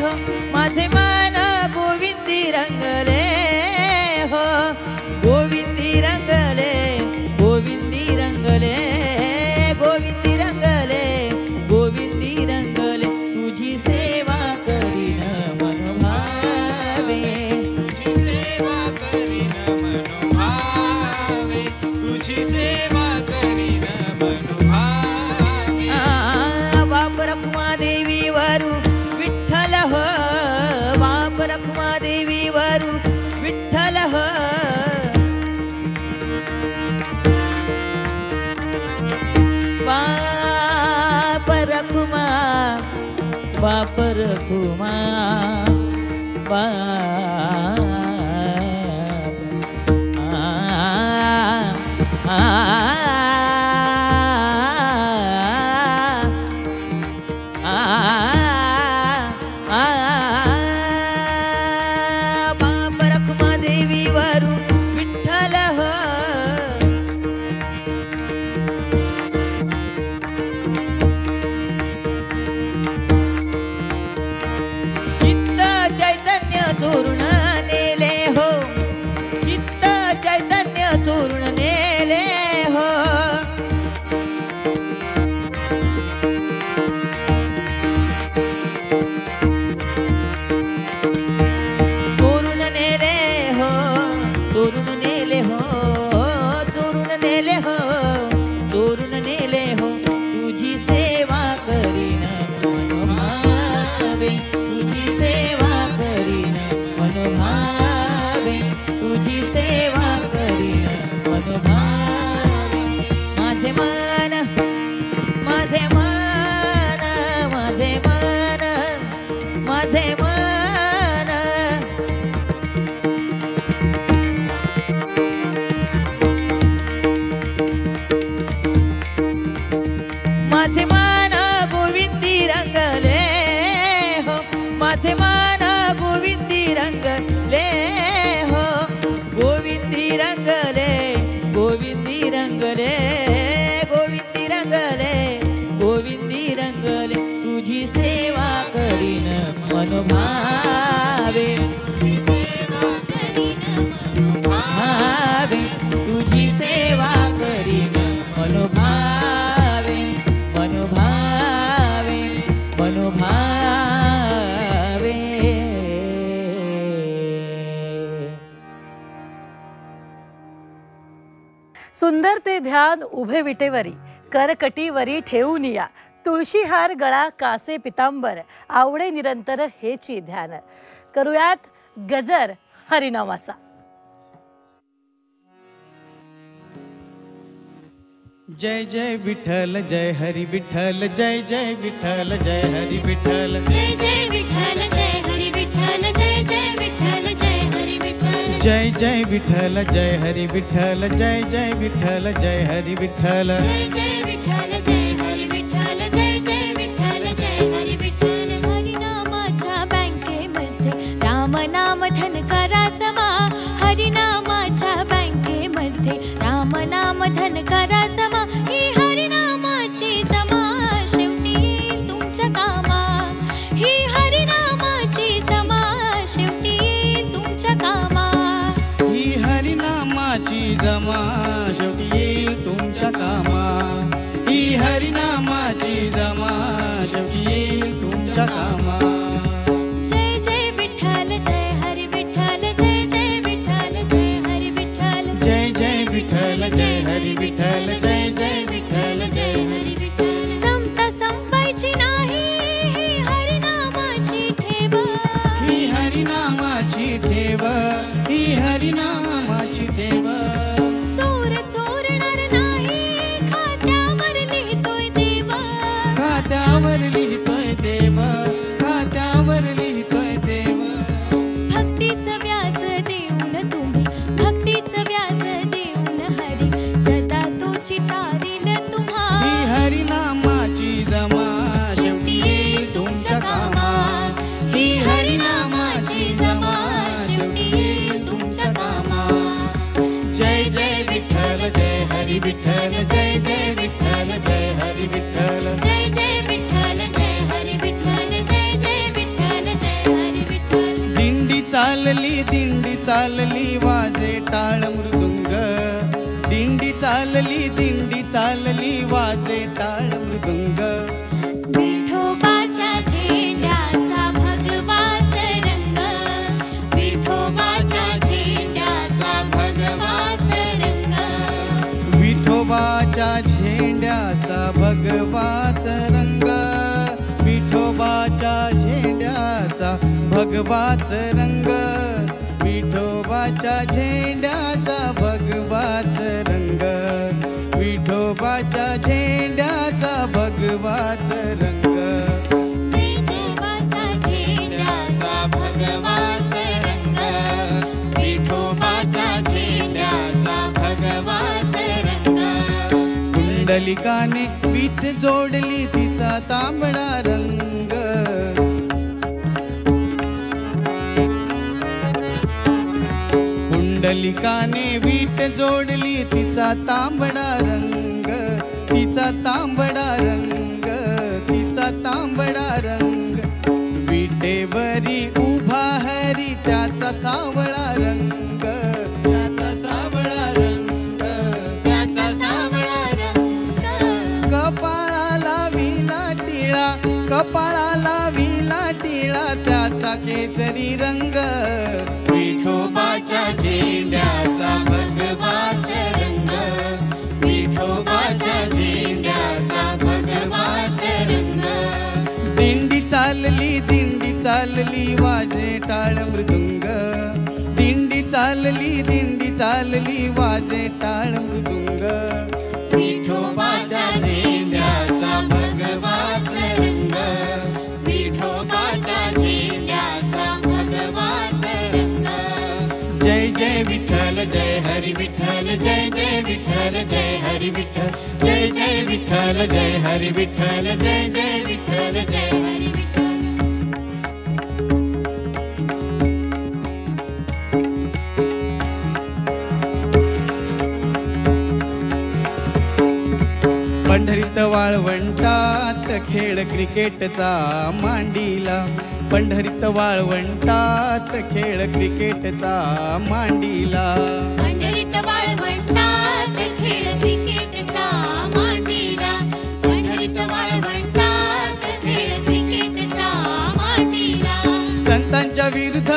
हो माझे मन गोविंदी रंगले हो गोविंदी रंगले गोविंदी रंगले गोविंदी रंगले गोविंदी रंगले तुझी सेवा करीन मनोभावे तुझी सेवा करीन मनोभावे तुझी सेवा करीन मनोभावे बाप रखुमा देवी वरू विठ्ठल हो बाप रखुमा देवी वरू विठ्ठल हो बाप रखुमा बाप रखुमा बाप बाप रखुमा देवी वरू विठ्ठल हो चित्त चैतन्य चोरून नेले हो चित्त चैतन्य चोरून नेले हो चोरून नेले हो चोरून नेले हो चोरून नेले हो चोरून नेले हो तुझी सेवा करीन मनोभावे तुझी सेवा करीन मनोभावे तुझी सेवा करीन मनोभावे माझे मन माझे मन माझे मन माझे मन माझे मन गोविंदी रंगले हो माझे मन गोविंदी रंगले हो गोविंदी रंगले गोविंदी रंगले गोविंदी रंगले गोविंदी रंगले तुझी सेवा करीन मनोभावे तुझी सेवा करीन भावे तुझी सेवा करीन मनोभावे मनोभावे मनोभावे सुंदर ते ध्यान उभे विटेवरी, करकटीवरी ठेवून या, तुळशीहार गळा कासे पितांबर, आवडे निरंतर हेची ध्यान. करूयात गजर हरिनामाचा. जय जय विठ्ठल जय हरी विठ्ठल, जय जय विठ्ठल जय हरी विठ्ठल, जय जय विठ्ठल जय हरी विठ्ठल, जय जय विठ्ठल जय हरी विठ्ठल, जय जय विठ्ठल जय हरी विठ्ठल, जय जय विठ्ठल जय हरी विठ्ठल, जय जय विठ्ठल जय हरी विठ्ठल, जय जय विठ्ठल जय हरी विठ्ठल. हरिनामाच्या बँकेमध्ये रामनाम धनकरा जमा, हरिनामाच्या बँकेमध्ये रामनाम धनकरा जमा, ही हरिनामाची जमा शेवटी तुमच्या कामा, ही हरिनामाची जमा शेवटी तुमच्या कामा, ही हरिनामाची जमा शेवटी येईल तुमच्या कामा, ही हरिनामाची जमा शेवटी येईल तुमच्या कामा. जय जय विठ्ठल जय हरी विठ्ठल, जय जय विठ्ठल जय हरी विठ्ठल, जय जय विठ्ठल जय हरी विठ्ठल, जय जय विठ्ठल जय हरी विठ्ठल. समता संपायची नाही ही हरिनामाची ठेव, ही हरिनामाची ठेव, ही हरिनामाची ठेव. चोर चोरणार नाही खात्यावर लिहितोय देव, खात्यावर लिहितोय देव, खात्यावर लिहितोय देव. भक्तीचं व्याज देऊन तुम्ही, भक्तीचं व्याज देऊन हरी सदा तोची तारील तुम्हा, ही हरिनामाची जमा शेवटी येईल तुमच्या कामा, ही हरिनामाची जमा शेवटी येईल तुमच्या कामा. जय जय विठ्ठल जय हरी विठ्ठल, जय जय विठ्ठल जय हरी विठ्ठल, जय जय विठ्ठल जय हरी विठ्ठल, जय जय विठ्ठल जय हरी विठ्ठल. दिंडी चालली वाजे टाळ मृदुंग, दिंडी चालली वाजे टाळ मृदुंग. विठोबाच्या झेंड्याचा भगवाच रंग, विठोबाच्या झेंड्याचा भगवाच रंग, विठोबाच्या झेंड्याचा भगवाच रंग, विठोबाच्या झेंड्याचा भगवाच रंग, विठोबाच्या झेंड्याचा भगवाच रंग, विठोबाच्या झेंड्याचा भगवाच रंग. विठोबाच्या झेंड्याचा भगवाच रंग, विठोबाच्या झेंड्याचा भगवाच रंग. कुंडलिकाने विठ जोडली तिचा तांबडा रंग, कुंडलिकाने विठ जोडली तिचा तांबडा रंग, तिचा तांबडा रंग, तिचा तांबडा रंग. विटेवरी उभा हरी त्याचा सावळा रंग, त्याचा सावळा रंग, त्याचा सावळा रंग. कपाळाला विला टिळा, कपाळाला विला टिळा त्याचा केसरी रंग. विठोबाच्या झेंड्याचा भगवाच रंग, विठोबाच्या झेंड्याचा भगवाच रंग. दिंडी चालली वाजे टाळ मृदुंग, दिंडी चालली वाजे टाळ मृदुंग. विठोबाच्या झेंड्याचा भगवाच रंग, विठोबाच्या झेंड्याचा भगवाच रंग. जय जय विठ्ठल जय हरी विठ्ठल, जय जय विठ्ठल जय हरी विठ्ठल, जय जय विठ्ठल जय हरी विठ्ठल, जय जय विठ्ठल जय हरी विठ्ठल. पंढरीत वाळवंटात खेळ क्रिकेटचा मांडीला, पंढरीत वाळवंटात खेळ क्रिकेटचा मांडीला, पंढरीत वाळवंटात खेळ क्रिकेटचा मांडीला, पंढरीत वाळवंटात खेळ क्रिकेटचा मांडीला. संतांच्या विरुद्ध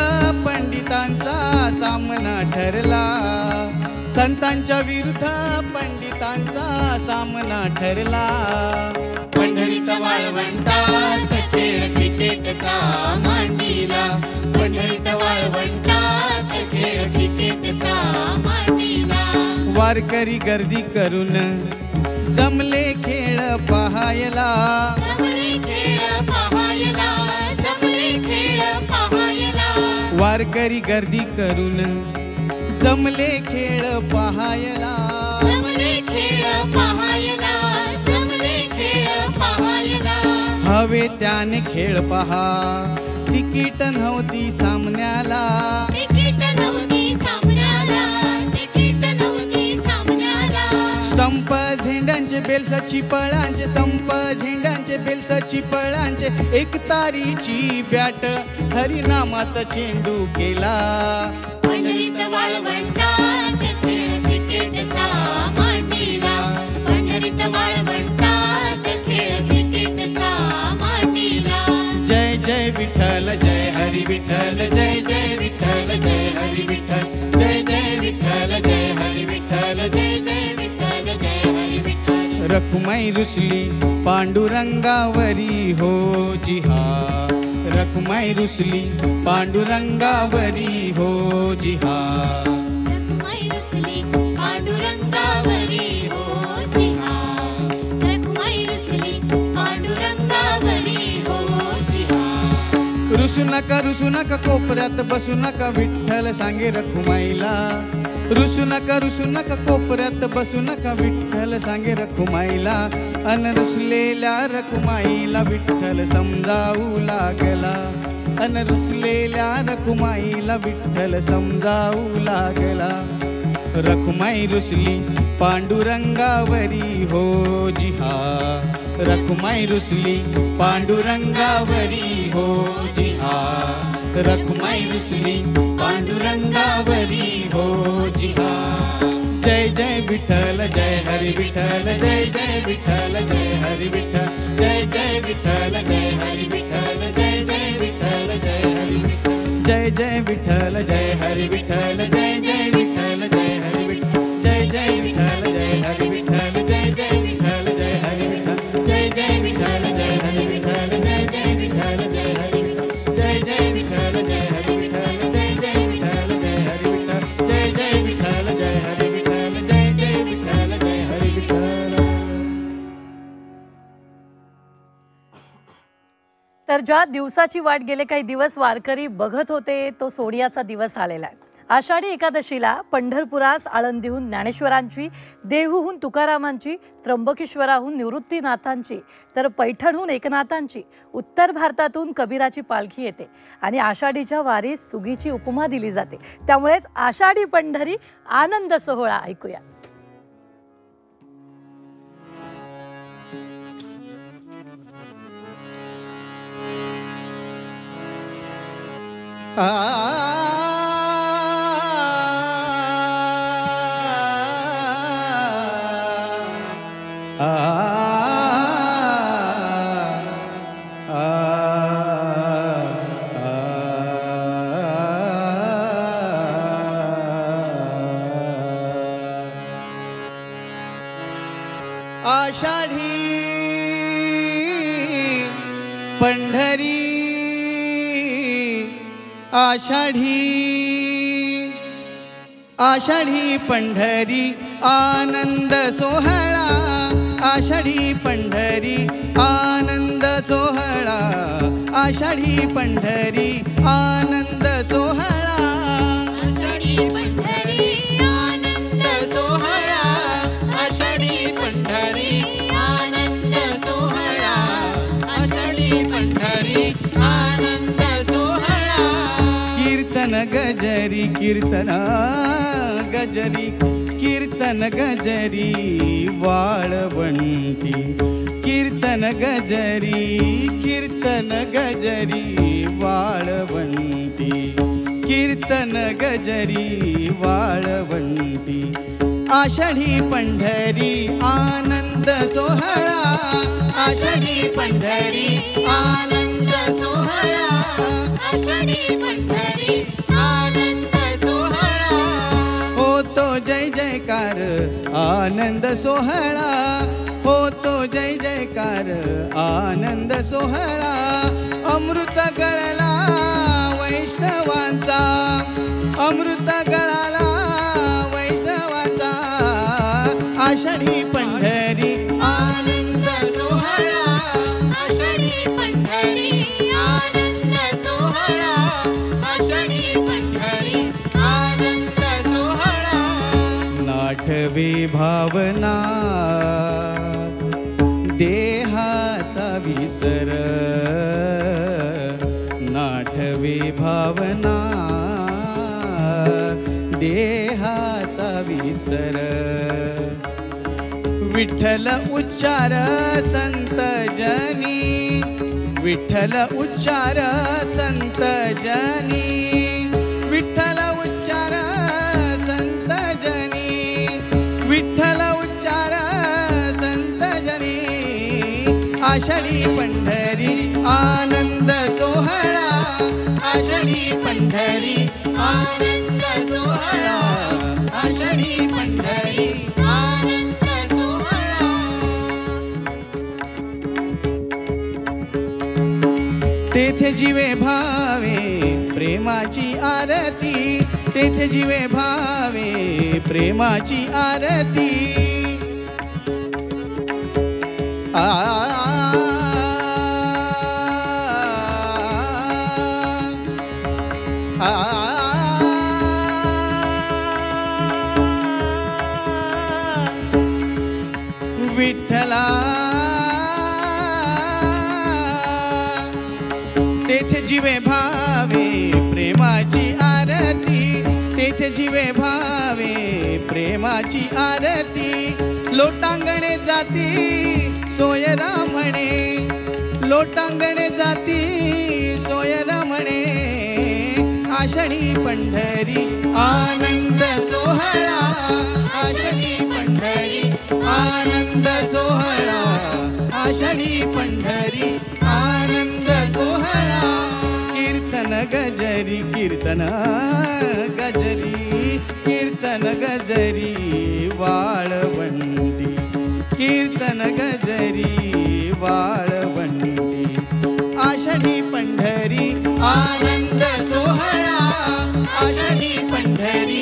पंडितांचा सामना ठरला, संतांच्या विरुद्ध पंडित देवांचा सामना ठरला. पंढरीत वाळवंटात खेळ क्रिकेटचा मांडीला. पंढरीत वाळवंटात खेळ क्रिकेटचा मांडीला. वारकरी गर्दी करून जमले खेळ पाहायला. जमले खेळ पाहायला. जमले खेळ पाहायला. वारकरी गर्दी करून जमले खेळ पाहायला. जमले खेळ पाहायला. जमले खेळ पाहायला. हवे त्याने खेळ पहा तिकीट नव्हती सामन्याला. तिकीट नव्हती सामन्याला. तिकीट नव्हती सामन्याला. स्टंप झेंड्यांचे बेलसाची पळांचे. स्टंप झेंड्यांचे बेलसाची पळांचे. एक तारीची बॅट हरिनामाचा चेंडू केला. पंढरीत वाळवंटात खेळ क्रिकेटचा मांडीला. पंढरीत वाळवंटात खेळ क्रिकेटचा मांडीला. जय जय विठ्ठल जय हरी विठ्ठल. जय जय विठ्ठल जय हरी विठ्ठल. जय जय विठ्ठल जय हरी विठ्ठल. जय जय विठ्ठल जय हरी विठ्ठल. रखुमाई रुसली पांडुरंगावरी हो जिहा. रखुमाई रुसली पांडुरंगावरी हो जिहा. रखुमाई रुसली पांडुरंगावरी हो जिहा. रखुमाई रुसली पांडुरंगावरी हो जिहा. रुसू नका कोपऱ्यात बसू नका विठ्ठल सांगे रखुमाईला. रुसू नका कोपऱ्यात बसू नका विठ्ठल सांगे रखुमाईला. अन रुसलेल्या रखुमाईला विठ्ठल समजावू लागला. अन रुसलेल्या रखुमाईला विठ्ठल समजावू लागला. रखुमाई रुसली पांडुरंगावरी हो जिहा. रखुमाई रुसली पांडुरंगावरी हो जिहा. रखुमाई रुसली पांडुरंगावरी हो जिहा. जय जय विठ्ठल जय हरी विठ्ठल. जय जय विठ्ठल जय हरी विठ्ठल. जय जय विठ्ठल जय हरी विठ्ठल. जय जय विठ्ठल जय हरी विठ्ठल. जय जय विठ्ठल जय हरी विठ्ठल. जय जय विठ्ठल जय हरी विठ्ठल. जय जय विठ्ठल जय हरी विठ्ठल. जय जय विठ्ठल जय हरी विठ्ठल. जय जय विठ्ठल जय हरी विठ्ठल. जय जय विठ्ठल जय हरी विठ्ठल. जय जय विठ्ठल जय हरी विठ्ठल. जय जय विठ्ठल जय हरी विठ्ठल. जय जय विठ्ठल जय हरी विठ्ठल. जय जय विठ्ठल जय हरी विठ्ठल. तर ज्या दिवसाची वाट गेले काही दिवस वारकरी बघत होते तो सोनियाचा दिवस आलेला आहे. आषाढी एकादशीला पंढरपुरास आळंदीहून ज्ञानेश्वरांची, देहूहून तुकारामांची, त्र्यंबकेश्वराहून निवृत्तीनाथांची तर पैठणहून एकनाथांची, उत्तर भारतातून कबीराची पालखी येते आणि आषाढीच्या वारीस सुगीची उपमा दिली जाते. त्यामुळेच आषाढी पंढरी आनंद सोहळा ऐकूया. आषाढी पंढरी. आषाढी आषाढी पंढरी आनंद सोहळा. आषाढी पंढरी आनंद सोहळा. आषाढी पंढरी आनंद सोहळा. आषाढी पंढरी आनंद सोहळा. आषाढी पंढरी आनंद सोहळा. आषाढी पंढरी आनंद सोहळा. कीर्तन गजरी कीर्तन गजरी. कीर्तन गजरी वाळवंटी. कीर्तन गजरी कीर्तन गजरी वाळवंटी. कीर्तन गजरी वाळवंटी. आषाढी पंढरी आनंद सोहळा. आषाढी पंढरी आनंद सोहळा. आषाढी पंढरी आनंद सोहळा. होतो जय जयकार आनंद सोहळा होतो जय जयकार आनंद सोहळा अमृत गळला वैष्णवांचा अमृत गळाला वैष्णवांचा आषाढी पंढरी आनंद सोहळा आषाढी पंढरी आनंद सोहळा आषाढी पंढरी आनंद सोहळा नाठवे भावना देहाचा विसर नाठवे भावना देहाचा विसर विठ्ठल उच्चार संत जनी विठ्ठल उच्चार संत जनी विठ्ठल उच्चार संत जनी विठ्ठल उच्चार संत जनी आषाढी पंढरी आनंद सोहळा आषाढी पंढरी आनंद सोहळा आषाढी पंढरी आनंद सोहळा तेथे जीवे भावे प्रेमाची आरती तेथे जीवे भावे प्रेमाची आरती विठ्ठला तेथे जीवे भावे प्रेमाची आरती तेथे जीवे भावे प्रेमाची आरती लोटांगणे जाती सोयरा म्हणे लोटांगणे जाती सोयरा म्हणे आषाढी पंढरी आनंद सोहळा आषाढी पंढरी आनंद सोहळा आषाढी पंढरी आनंद सोहळा कीर्तन गजरी कीर्तन गजरी कीर्तन गजरी वाळवंडी कीर्तन गजरी वाळवंडी आषाढी पंढरी आनंद सोहळा आषाढी पंढरी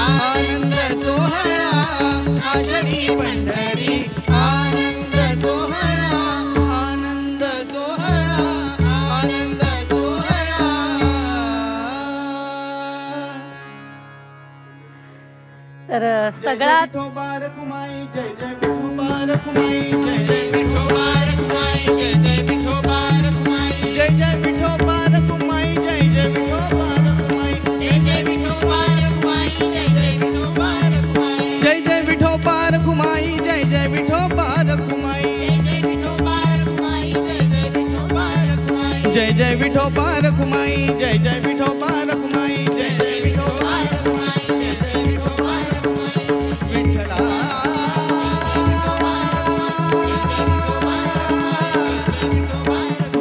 आनंद सोहळा आषाढी पंढरी आनंद सोहळा आनंद सोहळा आनंद सोहळा तर सगळाच विठोबा रखुमाई जय जय विठोबा रखुमाई जय जय विठोबा रखुमाई जय जय विठोबा रखुमाई जय जय विठोबा रखुमाई जय जय विठोबा रखुमाई जय जय विठोबा रखुमाई जय जय विठोबा रखुमाई जय जय विठोबा रखुमाई जय जय विठोबा रखुमाई जय जय विठोबा रखुमाई जय जय विठोबा रखुमाई जय जय विठोबा रखुमाई जय जय विठोबा रखुमाई जय जय विठोबा रखुमाई जय जय विठोबा रखुमाई विठ्ठला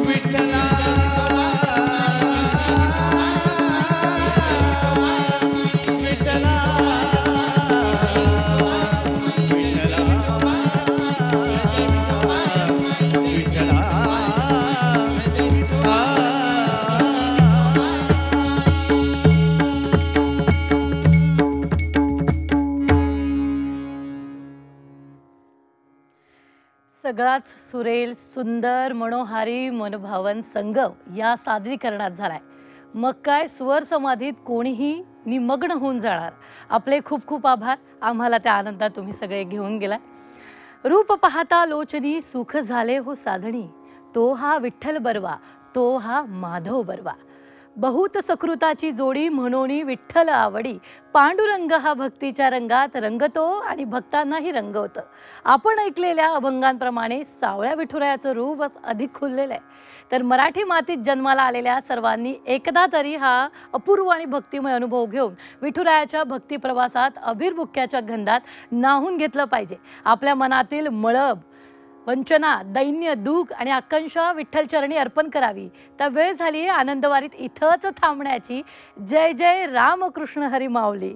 विठ्ठला विठ्ठला सगळाच सुरेल सुंदर मनोहारी मनभावन संगम या सादरीकरणात झालाय. मग काय स्वर समाधीत कोणीही निमग्न होऊन जाणार. आपले खूप खूप आभार. आम्हाला त्या आनंदात तुम्ही सगळे घेऊन गेलाय. रूप पाहता लोचनी सुख झाले हो साजणी, तो हा विठ्ठल बरवा, तो हा माधव बरवा. बहुत सकृताची जोडी म्हणोनी विठ्ठल आवडी, पांडुरंग हा भक्तीच्या रंगात रंगतो आणि भक्तांनाही रंगवतं. आपण ऐकलेल्या अभंगांप्रमाणे सावळ्या विठुरायाचं रूप अधिक खुललेलं आहे. तर मराठी मातीत जन्माला आलेल्या सर्वांनी एकदा तरी हा अपूर्व आणि भक्तिमय अनुभव घेऊन विठुरायाच्या भक्ती प्रवासात अभिर्भुक्याच्या गंधात न्हाऊन घेतलं पाहिजे. आपल्या मनातील मळब, वंचना, दैन्य, दुःख आणि आकांक्षा विठ्ठलचरणी अर्पण करावी. तर वेळ झाली आनंदवारीत इथंच थांबण्याची. जय जय रामकृष्ण हरी माऊली.